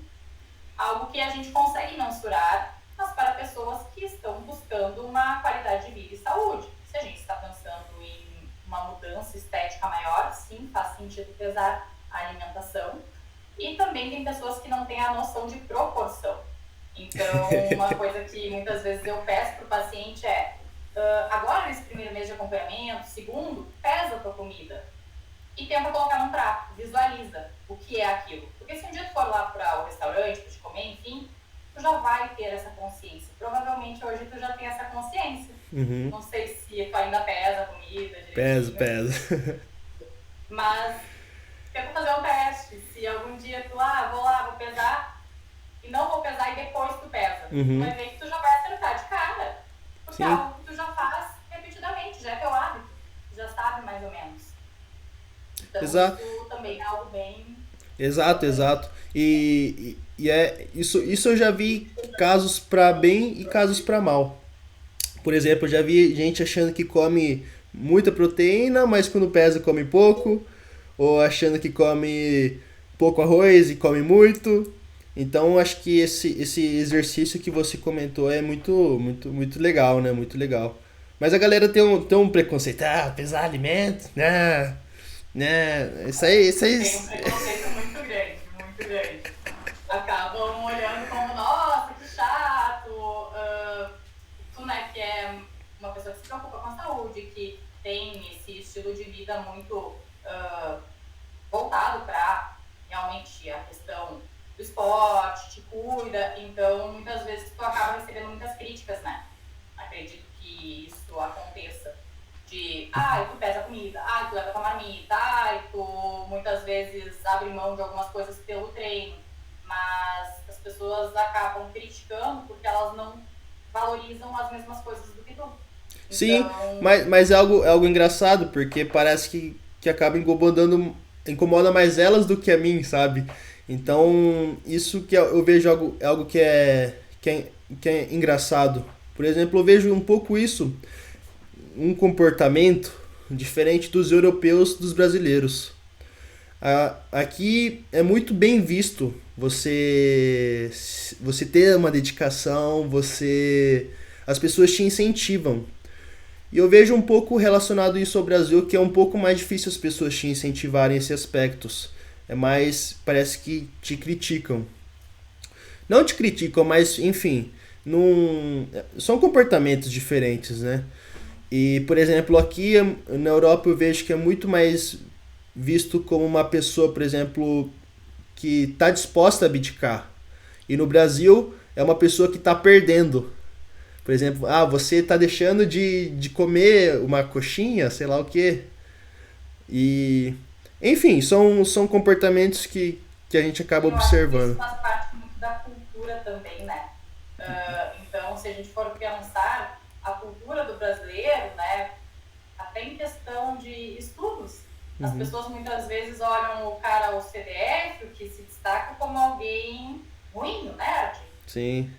algo que a gente consegue mensurar, mas para pessoas que estão buscando uma qualidade de vida e saúde. Se a gente está pensando em uma mudança estética maior, sim, faz sentido pesar a alimentação. E também tem pessoas que não têm a noção de proporção. Então, uma coisa que muitas vezes eu peço para o paciente é, agora nesse primeiro mês de acompanhamento, segundo, pesa a tua comida e tenta colocar num prato, visualiza o que é aquilo. Porque se um dia tu for lá para o restaurante, para te comer, enfim, tu já vai ter essa consciência. Provavelmente hoje tu já tem essa consciência. Uhum. Não sei se tu ainda pesa a comida Pesa, direitinho, pesa. mas tenta fazer um teste. Se algum dia tu, vou lá, vou pesar, e não vou pesar e depois tu pesa. Tu Uhum. vai ver que tu já vai acertar de cara. Porque é Sim. algo que tu já faz repetidamente, já é teu hábito. Tu já sabe mais ou menos. Então Exato. isso também é algo bem Exato, importante. exato. E é isso eu já vi casos pra bem e casos pra mal. Por exemplo, eu já vi gente achando que come muita proteína, mas quando pesa come pouco, ou achando que come pouco arroz e come muito. Então, acho que esse exercício que você comentou é muito legal, né? Muito legal. Mas a galera tem um preconceito, pesar alimento, né? Isso aí. Tem um preconceito muito grande, muito grande. Acabam olhando como, nossa, que chato. Tu, né, que é uma pessoa que se preocupa com a saúde, que tem esse estilo de vida muito voltado para realmente a questão do esporte, te cuida, então muitas vezes tu acaba recebendo muitas críticas, né? Acredito que isso aconteça. De, tu pesa a comida, tu leva tua marmita, tu muitas vezes abre mão de algumas coisas pelo treino, mas as pessoas acabam criticando porque elas não valorizam as mesmas coisas do que tu. Sim, Então, mas é algo engraçado, porque parece que acaba incomoda mais elas do que a mim, sabe? Então, isso que eu vejo algo que é engraçado. Por exemplo, eu vejo um pouco isso, um comportamento diferente dos europeus dos brasileiros. Aqui é muito bem visto você ter uma dedicação, as pessoas te incentivam. E eu vejo um pouco relacionado isso ao Brasil, que é um pouco mais difícil as pessoas te incentivarem esses aspectos. É mais, parece que te criticam. Não te criticam, mas enfim, são comportamentos diferentes, né? E, por exemplo, aqui na Europa eu vejo que é muito mais visto como uma pessoa, por exemplo, que está disposta a abdicar. E no Brasil é uma pessoa que está perdendo. Por exemplo, você está deixando de comer uma coxinha, sei lá o quê. E, enfim, são comportamentos que a gente acaba eu acho que isso observando. faz parte muito da cultura também, né? Então, se a gente for pensar a cultura do brasileiro, né, até em questão de estudos, as pessoas muitas vezes olham o cara, o CDF, o que se destaca como alguém ruim, o nerd. Sim.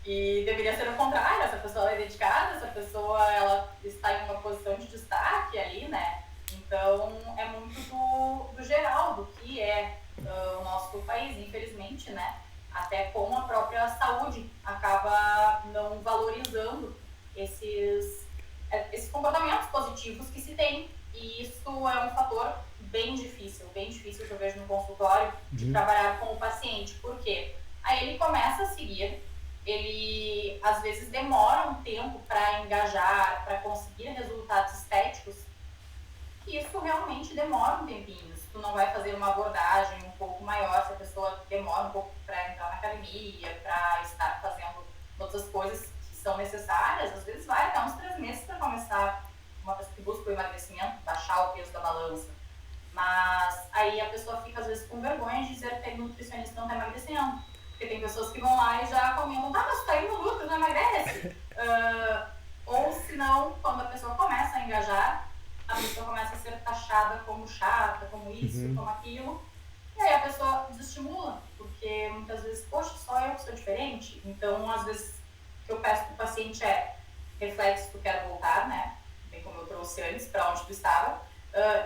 E deveria ser o contrário, essa pessoa é dedicada, essa pessoa ela está em uma posição de destaque ali, né? Então, é muito do geral, do que é o nosso país, infelizmente, né? Até como a própria saúde acaba não valorizando esses comportamentos positivos que se tem. E isso é um fator bem difícil que eu vejo no consultório, de trabalhar com o paciente. Por quê? Aí ele começa a seguir, ele às vezes demora um tempo para engajar, para conseguir resultados estéticos, que isso realmente demora um tempinho. Se tu não vai fazer uma abordagem um pouco maior, se a pessoa demora um pouco para entrar na academia, para estar fazendo todas as coisas que são necessárias, às vezes vai até uns 3 meses para começar. Uma pessoa que busca o emagrecimento, baixar o peso da balança. Mas aí a pessoa fica às vezes com vergonha de dizer que o nutricionista não está emagrecendo. Porque tem pessoas que vão lá e já comentam, mas tu tá indo luta, não emagrece. Ou se não, quando a pessoa começa a engajar, a pessoa começa a ser taxada como chata, como isso, como aquilo. E aí a pessoa desestimula, porque muitas vezes, poxa, só eu que sou diferente. Então, às vezes, o que eu peço pro paciente é reflete se tu quer voltar, né? Bem como eu trouxe antes, para onde tu estava.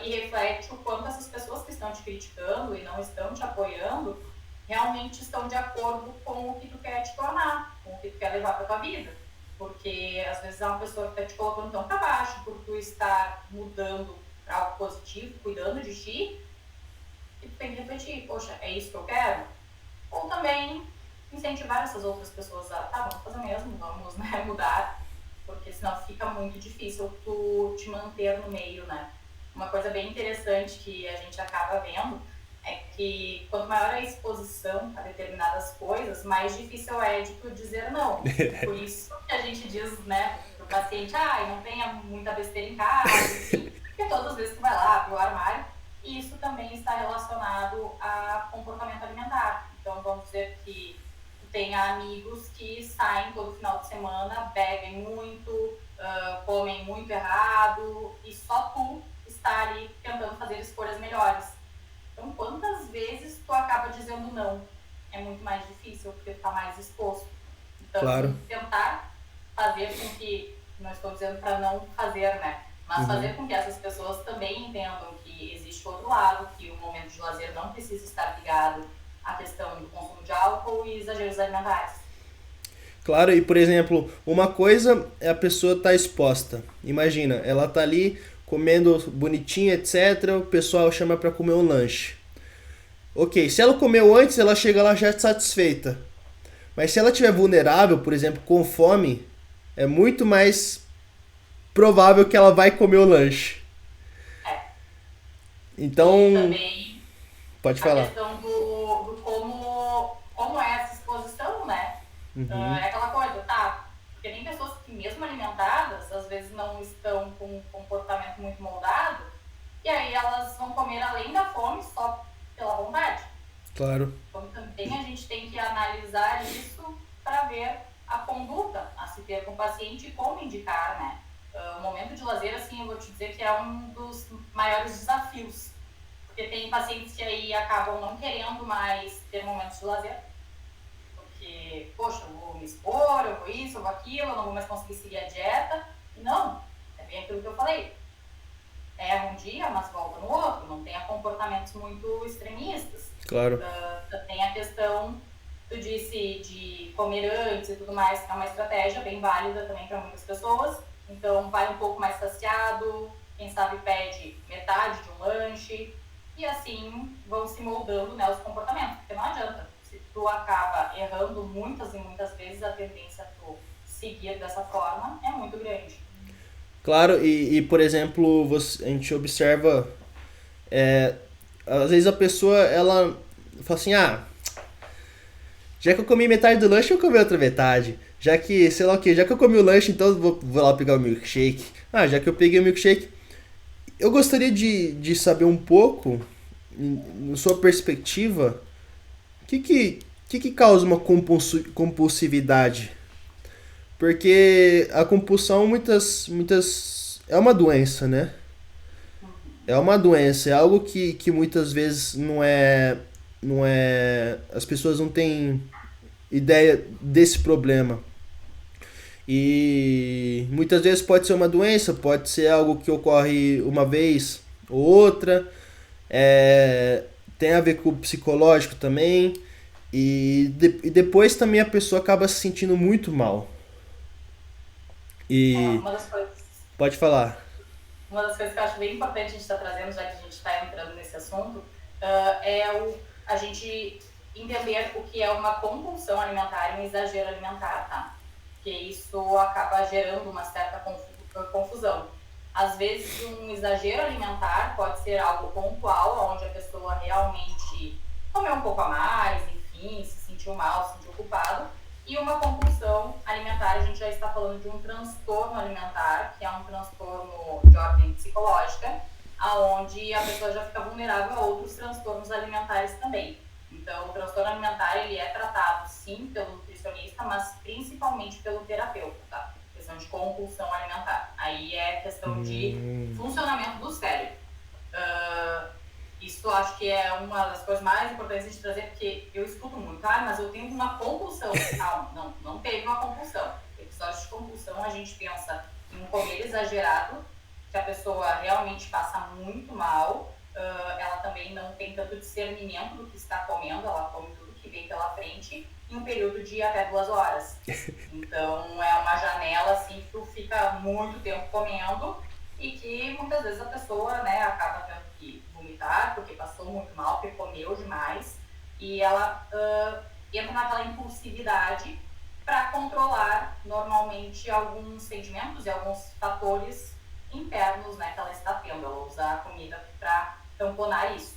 E reflete o quanto essas pessoas que estão te criticando e não estão te apoiando realmente estão de acordo com o que tu quer te tornar, com o que tu quer levar para tua vida. Porque às vezes é uma pessoa que está te colocando tão para baixo por tu estar mudando para algo positivo, cuidando de ti, e tu tem que refletir, poxa, é isso que eu quero? Ou também incentivar essas outras pessoas a, tá, vamos fazer mesmo, vamos, né, mudar, porque senão fica muito difícil tu te manter no meio, né? Uma coisa bem interessante que a gente acaba vendo é que quanto maior a exposição a determinadas coisas, mais difícil é de tu dizer não. Por isso que a gente diz, né, pro paciente, não tenha muita besteira em casa, enfim, porque todas as vezes que tu vai lá pro armário, isso também está relacionado a comportamento alimentar. Então, vamos dizer que tu tenha amigos que saem todo final de semana, bebem muito, comem muito errado, e só tu está ali tentando fazer escolhas melhores. Então, quantas vezes tu acaba dizendo não? É muito mais difícil, porque tu está mais exposto. Então, Claro. tentar fazer com que, não estou dizendo para não fazer, né? Mas fazer com que essas pessoas também entendam que existe outro lado, que o momento de lazer não precisa estar ligado à questão do consumo de álcool e exageros alimentares. Claro, e por exemplo, uma coisa é a pessoa estar exposta. Imagina, ela tá ali comendo bonitinha, etc. O pessoal chama para comer um lanche. Ok, se ela comeu antes, ela chega lá já satisfeita. Mas se ela estiver vulnerável, por exemplo, com fome, é muito mais provável que ela vai comer o lanche. Então, E também pode a falar. questão do como é essa exposição, né? É aquela coisa, tá? Porque tem pessoas que, mesmo alimentadas, às vezes não estão com um comportamento muito moldado, e aí elas vão comer além da fome só pela vontade. Claro. Então também a gente tem que analisar isso para ver a conduta a se ter com o paciente e como indicar, né? O momento de lazer, assim, eu vou te dizer que é um dos maiores desafios, porque tem pacientes que aí acabam não querendo mais ter momentos de lazer, porque, poxa, eu vou me expor, eu vou isso, eu vou aquilo, eu não vou mais conseguir seguir a dieta. E não, é bem aquilo que eu falei. Erra um dia, mas volta no outro, não tenha comportamentos muito extremistas. Claro. Tem a questão, tu disse, de comer antes e tudo mais, que é uma estratégia bem válida também para muitas pessoas. Então, vai um pouco mais saciado, quem sabe pede metade de um lanche, e assim vão se moldando, né, os comportamentos, porque não adianta. Se tu acaba errando muitas e muitas vezes, a tendência a tu seguir dessa forma é muito grande. Claro, e por exemplo, a gente observa, às vezes a pessoa, ela fala assim, já que eu comi metade do lanche, eu comi outra metade. Já que, sei lá o que, já que eu comi o lanche, então eu vou lá pegar o milkshake. Já que eu peguei o milkshake, eu gostaria de saber um pouco, na sua perspectiva, o que causa uma compulsividade? Porque a compulsão muitas é uma doença, né? É uma doença, é algo que muitas vezes não é, as pessoas não têm ideia desse problema. E muitas vezes pode ser uma doença, pode ser algo que ocorre uma vez ou outra, tem a ver com o psicológico também, e depois também a pessoa acaba se sentindo muito mal. E Uma das coisas pode falar. Uma das coisas que eu acho bem importante a gente estar trazendo, já que a gente está entrando nesse assunto, é a gente entender o que é uma compulsão alimentar e um exagero alimentar, tá? Porque isso acaba gerando uma certa confusão. Às vezes, um exagero alimentar pode ser algo pontual, onde a pessoa realmente comeu um pouco a mais, enfim, se sentiu mal, se sentiu culpado. E uma compulsão alimentar, a gente já está falando de um transtorno alimentar, que é um transtorno de ordem psicológica, aonde a pessoa já fica vulnerável a outros transtornos alimentares também. Então, o transtorno alimentar, ele é tratado, sim, pelo nutricionista, mas principalmente pelo terapeuta, tá? Questão de compulsão alimentar. Aí é questão de funcionamento do cérebro. Isso acho que é uma das coisas mais importantes de trazer, porque eu escuto muito, mas eu tenho uma compulsão. Calma, não teve uma compulsão. Episódios de compulsão, a gente pensa em um comer exagerado, que a pessoa realmente passa muito mal, ela também não tem tanto discernimento do que está comendo, ela come tudo que vem pela frente em um período de até 2 horas. Então é uma janela assim que tu fica muito tempo comendo e que muitas vezes a pessoa, né, acaba tendo que vomitar porque passou muito mal, porque comeu demais e ela entra naquela impulsividade para controlar normalmente alguns sentimentos e alguns fatores internos, né, que ela está tendo. Ela usa a comida para tamponar isso.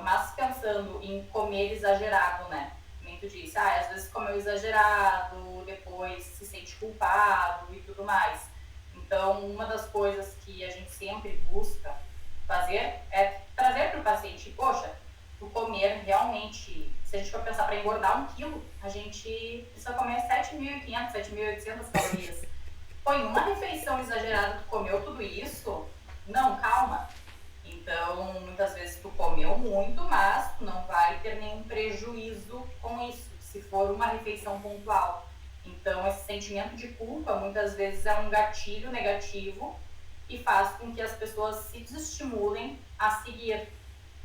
Mas pensando em comer exagerado, né? Como tu disse, às vezes comeu exagerado, depois se sente culpado e tudo mais. Então, uma das coisas que a gente sempre busca fazer é trazer para o paciente, poxa, o comer realmente, se a gente for pensar para engordar 1 quilo, a gente precisa comer 7.500, 7.800 calorias. Pô, em uma refeição exagerada tu comeu tudo isso? Não, calma. Então, muitas vezes tu comeu muito, mas tu não vai ter nenhum prejuízo com isso, se for uma refeição pontual. Então, esse sentimento de culpa, muitas vezes, é um gatilho negativo e faz com que as pessoas se desestimulem a seguir.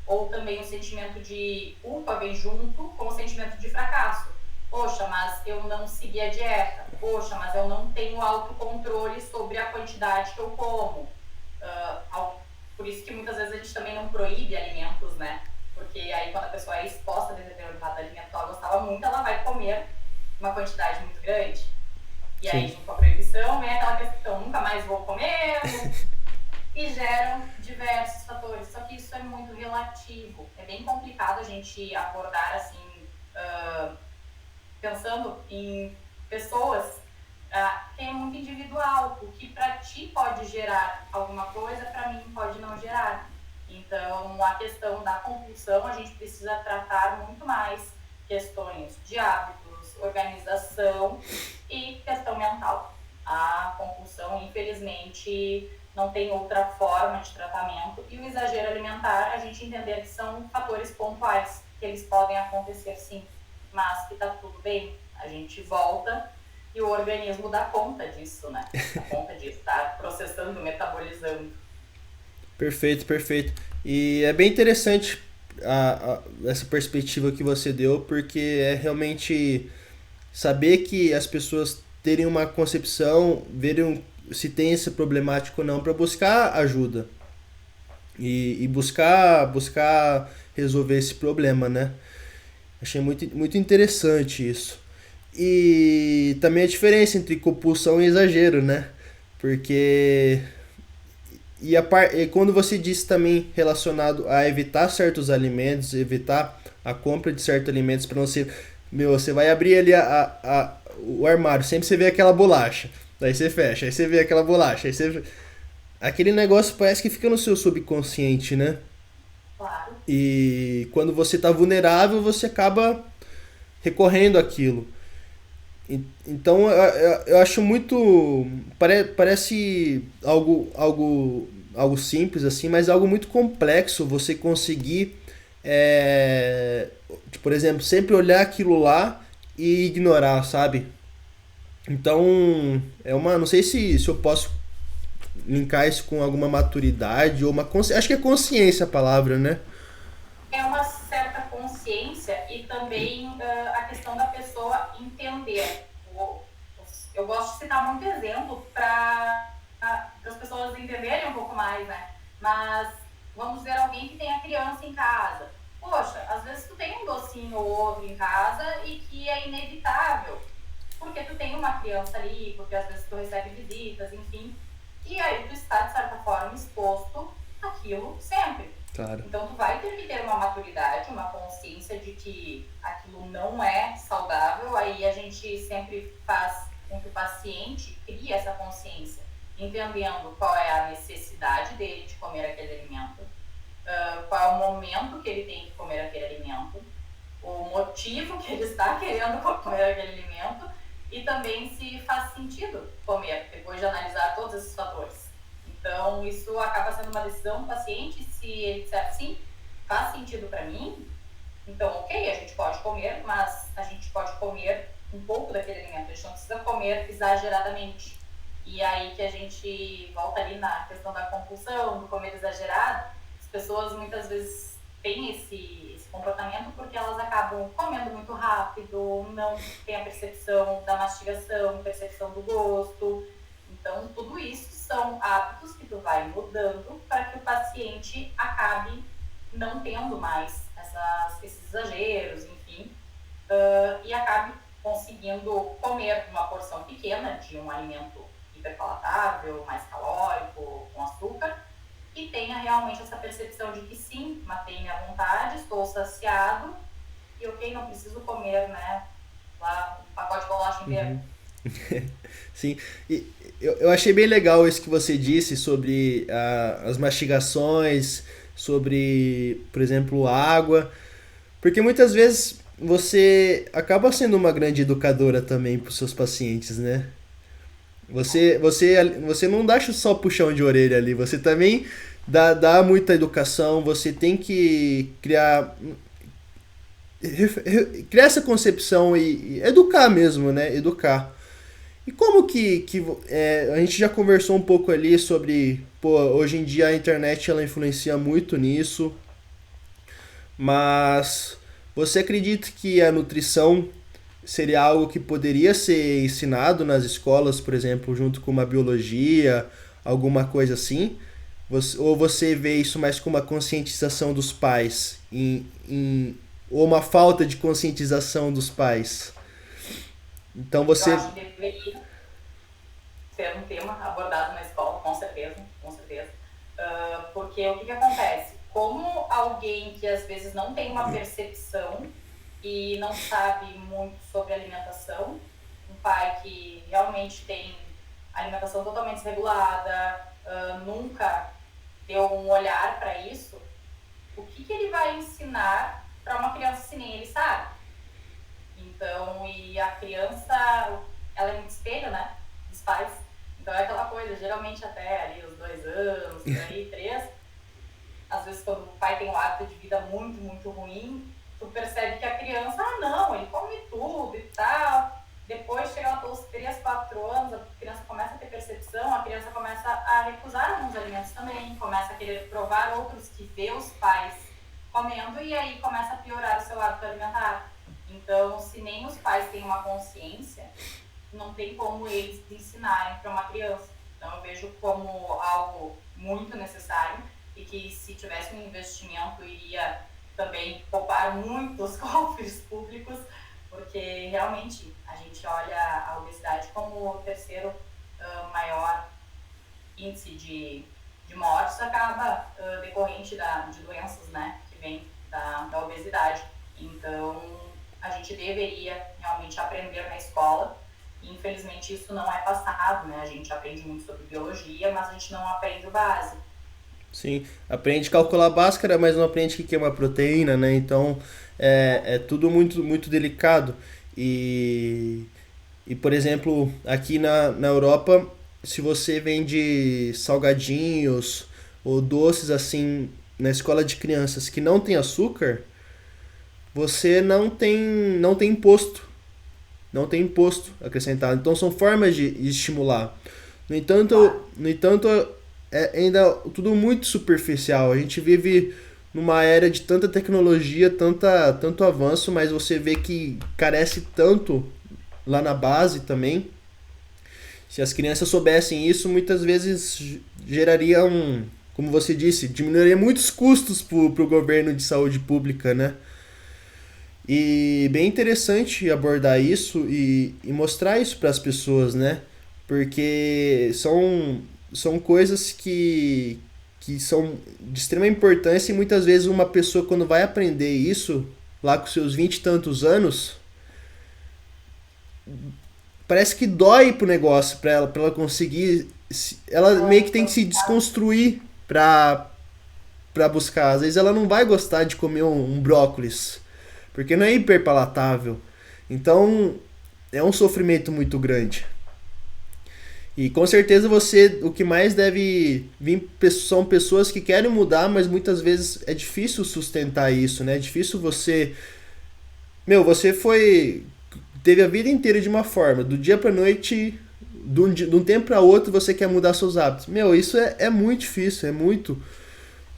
Ou também o sentimento de culpa vem junto com o sentimento de fracasso. Poxa, mas eu não segui a dieta. Poxa, mas eu não tenho autocontrole sobre a quantidade que eu como. Por isso que muitas vezes a gente também não proíbe alimentos, né? Porque aí quando a pessoa é exposta a determinado alimento que ela gostava muito, ela vai comer uma quantidade muito grande. E aí, junto com a proibição, vem aquela questão, nunca mais vou comer, e geram diversos fatores. Só que isso é muito relativo. É bem complicado a gente abordar assim, pensando em pessoas que é muito individual. O que para ti pode gerar alguma coisa, para mim pode não gerar. Então, a questão da compulsão, a gente precisa tratar muito mais questões de hábitos, organização e questão mental. A compulsão, infelizmente, não tem outra forma de tratamento. E o exagero alimentar, a gente entender que são fatores pontuais, que eles podem acontecer sim, mas que tá tudo bem. A gente volta e o organismo dá conta disso, né? Dá conta disso, tá processando, metabolizando. Perfeito, perfeito. E é bem interessante essa perspectiva que você deu, porque é realmente saber que as pessoas terem uma concepção, verem se tem essa problemática ou não, para buscar ajuda e buscar resolver esse problema, né? Achei muito interessante isso. E também a diferença entre compulsão e exagero, né? Porque e quando você disse também relacionado a evitar certos alimentos, evitar a compra de certos alimentos para você, você vai abrir ali o armário, sempre você vê aquela bolacha, daí você fecha, aí você vê aquela bolacha, aquele negócio parece que fica no seu subconsciente, né? Claro. E quando você está vulnerável, você acaba recorrendo àquilo. Então eu acho muito. Parece algo simples assim, mas algo muito complexo você conseguir, por exemplo, sempre olhar aquilo lá e ignorar, sabe? Então, não sei se eu posso linkar isso com alguma maturidade ou uma consciência. Acho que é consciência a palavra, né? É uma certa consciência e também a questão da pessoa entender. Eu gosto de citar muito exemplo para as pessoas entenderem um pouco mais, né? Mas vamos ver alguém que tem a criança em casa. Poxa, às vezes tu tem um docinho ou outro em casa e que é inevitável, porque tu tem uma criança ali, porque às vezes tu recebe visitas, enfim, e aí tu está, de certa forma, exposto àquilo sempre. Claro. Então tu vai ter que ter uma maturidade, uma consciência de que aquilo não é saudável. Aí a gente sempre faz com que o paciente crie essa consciência, entendendo qual é a necessidade dele de comer aquele alimento, qual é o momento que ele tem que comer aquele alimento, o motivo que ele está querendo comer aquele alimento e também se faz sentido comer, depois de analisar todos esses fatores. Então, isso acaba sendo uma decisão do paciente. Se ele disser sim, faz sentido para mim, então, ok, a gente pode comer, mas a gente pode comer um pouco daquele alimento, a gente não precisa comer exageradamente. E aí que a gente volta ali na questão da compulsão, do comer exagerado. As pessoas muitas vezes têm esse comportamento porque elas acabam comendo muito rápido, não têm a percepção da mastigação, percepção do gosto. Então, tudo isso são hábitos que tu vai mudando para que o paciente acabe não tendo mais esses exageros, enfim, e acabe conseguindo comer uma porção pequena de um alimento hiperpalatável, mais calórico, com açúcar, e tenha realmente essa percepção de que sim, matei minha vontade, estou saciado, e ok, não preciso comer, né, lá um pacote de bolacha inteiro. Sim, e eu achei bem legal isso que você disse sobre as mastigações, sobre, por exemplo, água, porque muitas vezes você acaba sendo uma grande educadora também para os seus pacientes, né? Você não dá só puxão de orelha ali, você também dá muita educação, você tem que criar essa concepção e educar mesmo, né? Educar. E como a gente já conversou um pouco ali sobre, pô, hoje em dia a internet ela influencia muito nisso, mas você acredita que a nutrição seria algo que poderia ser ensinado nas escolas, por exemplo, junto com uma biologia, alguma coisa assim? Ou você vê isso mais como uma conscientização dos pais, ou uma falta de conscientização dos pais? Então Eu você. acho que deveria ser um tema abordado na escola, com certeza, com certeza. Porque o que acontece? Como alguém que às vezes não tem uma percepção e não sabe muito sobre alimentação, um pai que realmente tem alimentação totalmente desregulada, nunca deu um olhar para isso, o que ele vai ensinar para uma criança se nem ele sabe? Então, e a criança, ela é muito espelho, né, dos pais. Então é aquela coisa, geralmente até ali os 2 anos, por aí, 3, às vezes quando o pai tem um hábito de vida muito, muito ruim, tu percebe que a criança, não, ele come tudo e tal. Depois chega lá pelos 3, 4 anos, a criança começa a ter percepção, a criança começa a recusar alguns alimentos também, começa a querer provar outros que vê os pais comendo e aí começa a piorar o seu hábito alimentar. Então, se nem os pais têm uma consciência, não tem como eles ensinarem para uma criança. Então, eu vejo como algo muito necessário e que se tivesse um investimento iria também poupar muitos cofres públicos, porque realmente a gente olha a obesidade como o terceiro maior índice de mortes, acaba decorrente de doenças, né, que vem da obesidade. Então, a gente deveria realmente aprender na escola. Infelizmente, isso não é passado, né? A gente aprende muito sobre biologia, mas a gente não aprende o básico. Sim, aprende a calcular Bhaskara, mas não aprende o que é uma proteína, né? Então, é tudo muito, muito delicado. E, por exemplo, aqui na Europa, se você vende salgadinhos ou doces assim na escola de crianças que não tem açúcar, você não tem imposto. Não tem imposto acrescentado. Então são formas de estimular. No entanto, é ainda tudo muito superficial. A gente vive numa era de tanta tecnologia, tanto avanço, mas você vê que carece tanto lá na base também. Se as crianças soubessem isso, muitas vezes geraria como você disse, diminuiria muitos custos para o governo de saúde pública, né? E bem interessante abordar isso e mostrar isso para as pessoas, né? Porque são coisas que são de extrema importância e muitas vezes uma pessoa quando vai aprender isso, lá com seus 20 e tantos anos, parece que dói pro negócio para ela conseguir. Ela meio que tem que se desconstruir para buscar. Às vezes ela não vai gostar de comer um brócolis, porque não é hiperpalatável. Então é um sofrimento muito grande. E com certeza o que mais deve vir são pessoas que querem mudar, mas muitas vezes é difícil sustentar isso, né? É difícil você teve a vida inteira de uma forma, do dia pra noite, de um tempo para outro você quer mudar seus hábitos. Isso é muito difícil, é muito,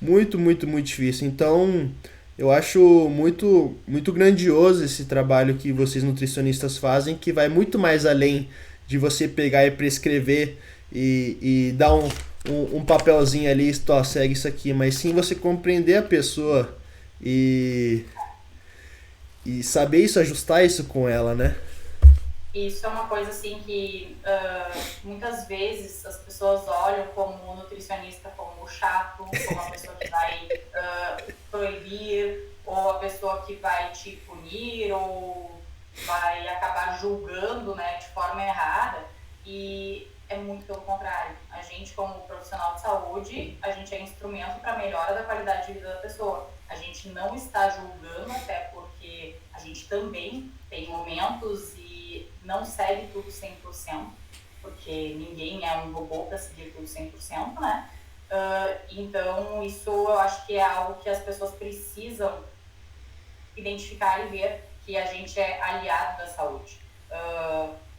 muito, muito, muito difícil. Então, Eu acho muito grandioso esse trabalho que vocês nutricionistas fazem, que vai muito mais além de você pegar e prescrever e dar um papelzinho ali, ó, segue isso aqui, mas sim você compreender a pessoa e, e saber isso, ajustar isso com ela, né? E isso é uma coisa assim que muitas vezes as pessoas olham como o nutricionista como o chato, como a pessoa que vai proibir, ou a pessoa que vai te punir, ou vai acabar julgando, né, de forma errada. E é muito pelo contrário. A gente, como profissional de saúde, a gente é instrumento para a melhora da qualidade de vida da pessoa. A gente não está julgando, até porque a gente também tem momentos e não segue tudo 100%, porque ninguém é um robô para seguir tudo 100%, né? Então, isso eu acho que é algo que as pessoas precisam identificar e ver que a gente é aliado da saúde.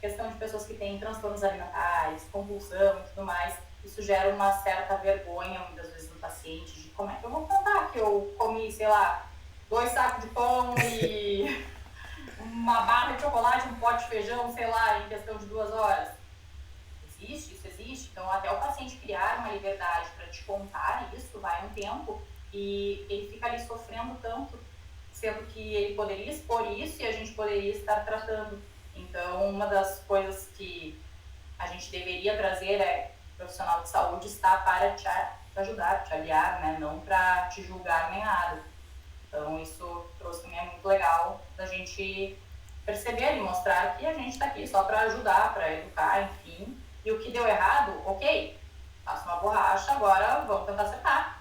Questão de pessoas que têm transtornos alimentares, compulsão e tudo mais, isso gera uma certa vergonha, muitas vezes, no paciente, de como é que eu vou contar que eu comi, sei lá, 2 sacos de pão e uma barra de chocolate, um pote de feijão, sei lá, em questão de 2 horas. Existe, isso existe. Então, até o paciente criar uma liberdade para te contar isso, vai um tempo, e ele fica ali sofrendo tanto, sendo que ele poderia expor isso e a gente poderia estar tratando. Então, uma das coisas que a gente deveria trazer é o profissional de saúde está para te ajudar, te aliar, né? Não para te julgar nem nada. Então, isso trouxe também é muito legal da gente perceber e mostrar que a gente está aqui só para ajudar, para educar, enfim. E o que deu errado, ok, faça uma borracha, agora vamos tentar acertar.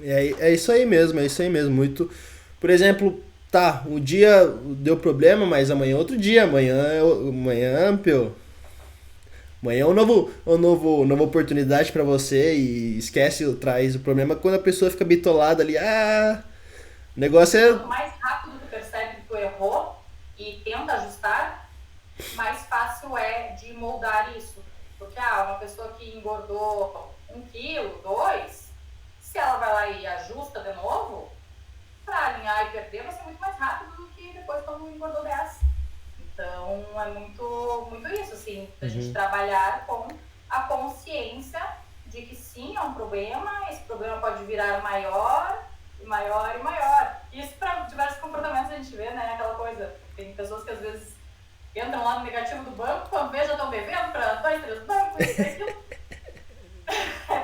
É isso aí mesmo, é isso aí mesmo. Muito. Por exemplo, tá, o dia deu problema, mas amanhã é outro dia. Amanhã, pô, amanhã é nova oportunidade pra você e esquece, traz o problema quando a pessoa fica bitolada ali. Ah, o negócio é. Quanto mais rápido tu percebe que tu errou e tenta ajustar, mais fácil é de moldar isso. Porque uma pessoa que engordou 1 quilo, 2, se ela vai lá e ajusta de novo, para alinhar e perder vai ser muito mais rápido do que depois quando engordou 10. Então é muito isso, assim, da gente trabalhar com a consciência de que sim, é um problema, esse problema pode virar maior, e maior e maior. Isso para diversos comportamentos a gente vê, né, aquela coisa, tem pessoas que às vezes entram lá no negativo do banco, quando vê já estão devendo para 2, 3 bancos, isso e aquilo.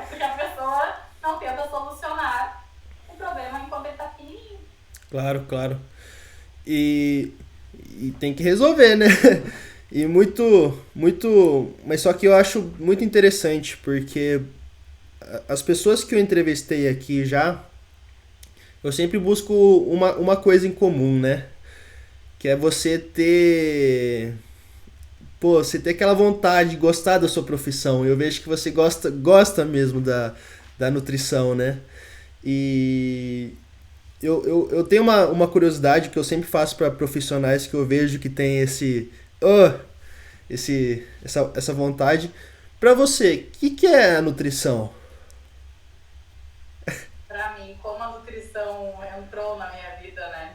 Porque a pessoa não tenta solucionar o problema enquanto ele está pequenininho. Claro, claro. E, e tem que resolver, né? E mas só que eu acho muito interessante, porque as pessoas que eu entrevistei aqui já, eu sempre busco uma coisa em comum, né? Que é você ter. Pô, você ter aquela vontade de gostar da sua profissão. Eu vejo que você gosta mesmo da nutrição, né? E eu tenho uma curiosidade que eu sempre faço para profissionais que eu vejo que tem essa vontade. Para você, o que é a nutrição? Para mim, como a nutrição entrou na minha vida, né?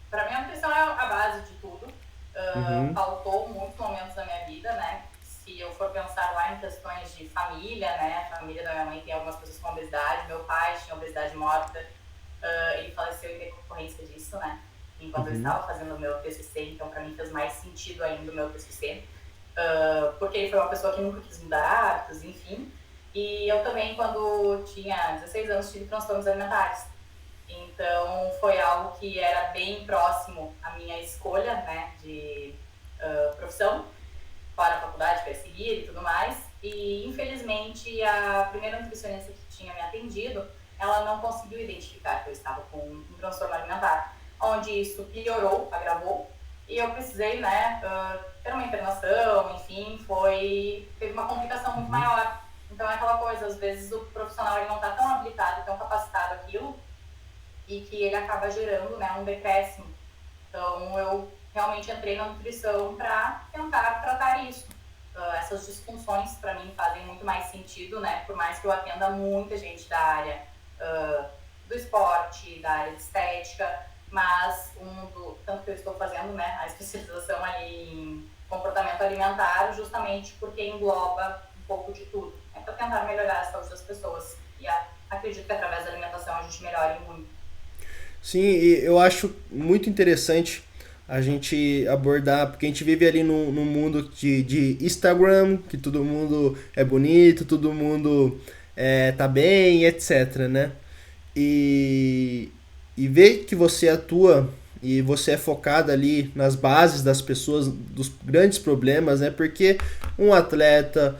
Para mim, a nutrição é a base de tudo. Faltou muitos momentos da minha vida, né? Se eu for pensar lá em questões de família, né? A família da minha mãe tem algumas pessoas com obesidade. Meu pai tinha obesidade mórbida. Ele faleceu em decorrência disso, né? Enquanto eu estava fazendo o meu TCC, então para mim fez mais sentido ainda o meu TCC. Porque ele foi uma pessoa que nunca quis mudar hábitos, enfim. E eu também, quando tinha 16 anos, tive transtornos alimentares. Então, foi algo que era bem próximo à minha escolha, né, de profissão, para a faculdade, para seguir e tudo mais. E, infelizmente, a primeira nutricionista que tinha me atendido, ela não conseguiu identificar que eu estava com um transtorno alimentar, onde isso piorou, agravou, e eu precisei, né, ter uma internação, enfim, teve uma complicação muito maior. Então é aquela coisa, às vezes o profissional ele não está tão habilitado, tão capacitado aquilo, e que ele acaba gerando, né, um decréscimo. Então eu realmente entrei na nutrição para tentar tratar isso. Essas disfunções para mim fazem muito mais sentido, né, por mais que eu atenda muita gente da área do esporte, da área de estética, mas o mundo, tanto que eu estou fazendo, né, a especialização ali em comportamento alimentar, justamente porque engloba um pouco de tudo. É para tentar melhorar a saúde das pessoas. E acredito que através da alimentação a gente melhore muito. Sim, e eu acho muito interessante a gente abordar, porque a gente vive ali num mundo de Instagram, que todo mundo é bonito, todo mundo tá bem, etc, né? E, e ver que você atua e você é focado ali nas bases das pessoas, dos grandes problemas, né? Porque um atleta,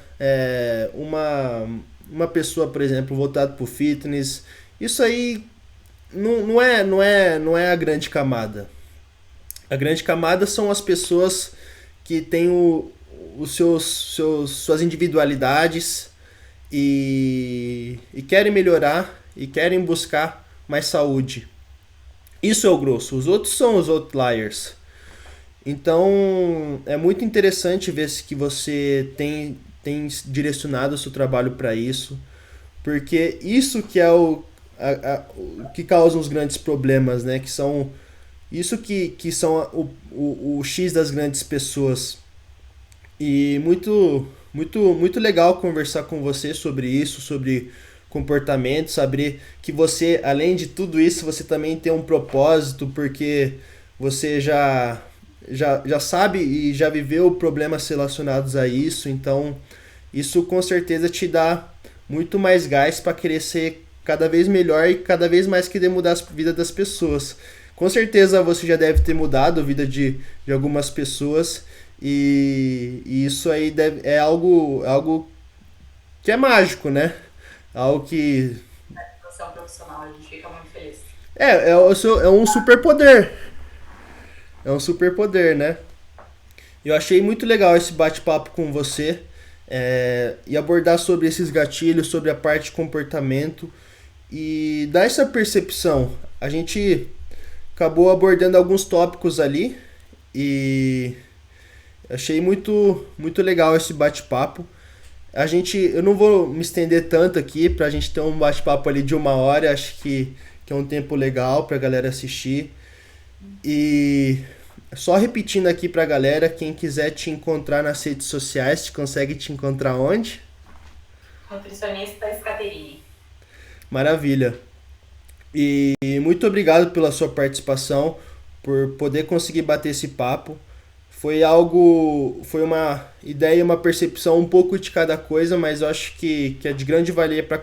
uma pessoa, por exemplo, voltada para o fitness, isso aí não é a grande camada. A grande camada são as pessoas que têm os suas individualidades e querem melhorar e querem buscar mais saúde. Isso é o grosso. Os outros são os outliers. Então é muito interessante ver que você tem direcionado o seu trabalho para isso, porque isso que é o que causa os grandes problemas, né? Que são isso que são o X das grandes pessoas. E muito legal conversar com você sobre isso, sobre comportamento, saber que você, além de tudo isso, você também tem um propósito, porque você já sabe e já viveu problemas relacionados a isso, então isso com certeza te dá muito mais gás para querer ser cada vez melhor e cada vez mais querer mudar a vida das pessoas. Com certeza você já deve ter mudado a vida de algumas pessoas e isso aí é algo que é mágico, né? Algo que Você é um profissional, a gente fica muito feliz. é um superpoder. É um superpoder, né? Eu achei muito legal esse bate-papo com você e abordar sobre esses gatilhos, sobre a parte de comportamento e dar essa percepção. A gente acabou abordando alguns tópicos ali e achei muito legal esse bate-papo. Eu não vou me estender tanto aqui pra gente ter um bate-papo ali de 1 hora, acho que é um tempo legal pra galera assistir. E só repetindo aqui pra galera, quem quiser te encontrar nas redes sociais, consegue te encontrar onde? Nutricionista Scaterini. Maravilha. E muito obrigado pela sua participação, por poder conseguir bater esse papo. Foi uma ideia, uma percepção um pouco de cada coisa, mas eu acho que é de grande valia para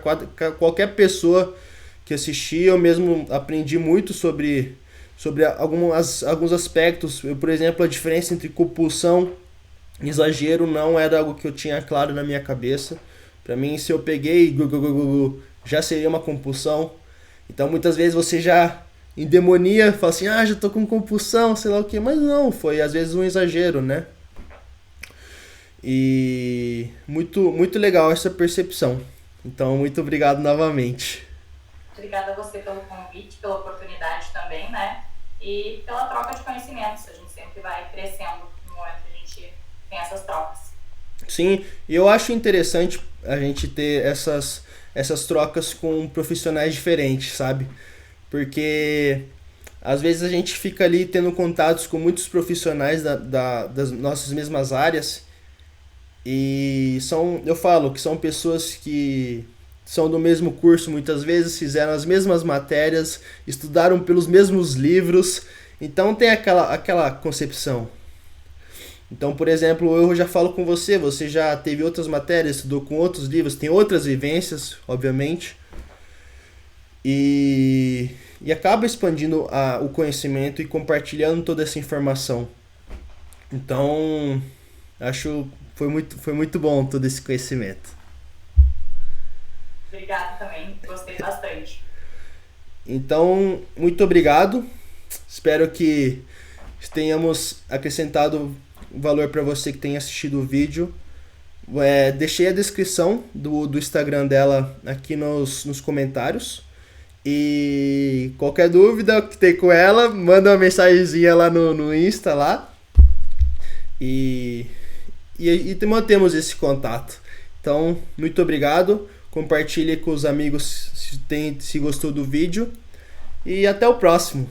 qualquer pessoa que assistir. Eu mesmo aprendi muito sobre alguns aspectos. Por exemplo, a diferença entre compulsão e exagero não era algo que eu tinha claro na minha cabeça. Para mim, se eu peguei já seria uma compulsão. Então muitas vezes você já endemonia, fala assim, já tô com compulsão, sei lá o que, mas não, foi às vezes um exagero, né? E muito legal essa percepção. Então, muito obrigado novamente. Obrigada a você pelo convite, pela oportunidade também, né? E pela troca de conhecimentos. A gente sempre vai crescendo no momento que a gente tem essas trocas. Sim, e eu acho interessante a gente ter essas trocas com profissionais diferentes, sabe? Porque às vezes a gente fica ali tendo contatos com muitos profissionais das nossas mesmas áreas e eu falo que são pessoas que são do mesmo curso muitas vezes, fizeram as mesmas matérias, estudaram pelos mesmos livros, então tem aquela concepção. Então, por exemplo, eu já falo com você já teve outras matérias, estudou com outros livros, tem outras vivências, obviamente, e acaba expandindo o conhecimento e compartilhando toda essa informação. Então, acho que foi muito bom todo esse conhecimento. Obrigada também, gostei bastante. Então, muito obrigado. Espero que tenhamos acrescentado valor para você que tenha assistido o vídeo. Deixei a descrição do Instagram dela aqui nos comentários. E qualquer dúvida que tem com ela, manda uma mensagenzinha lá no Insta lá. E mantemos esse contato. Então, muito obrigado. compartilhe com os amigos se gostou do vídeo. E até o próximo.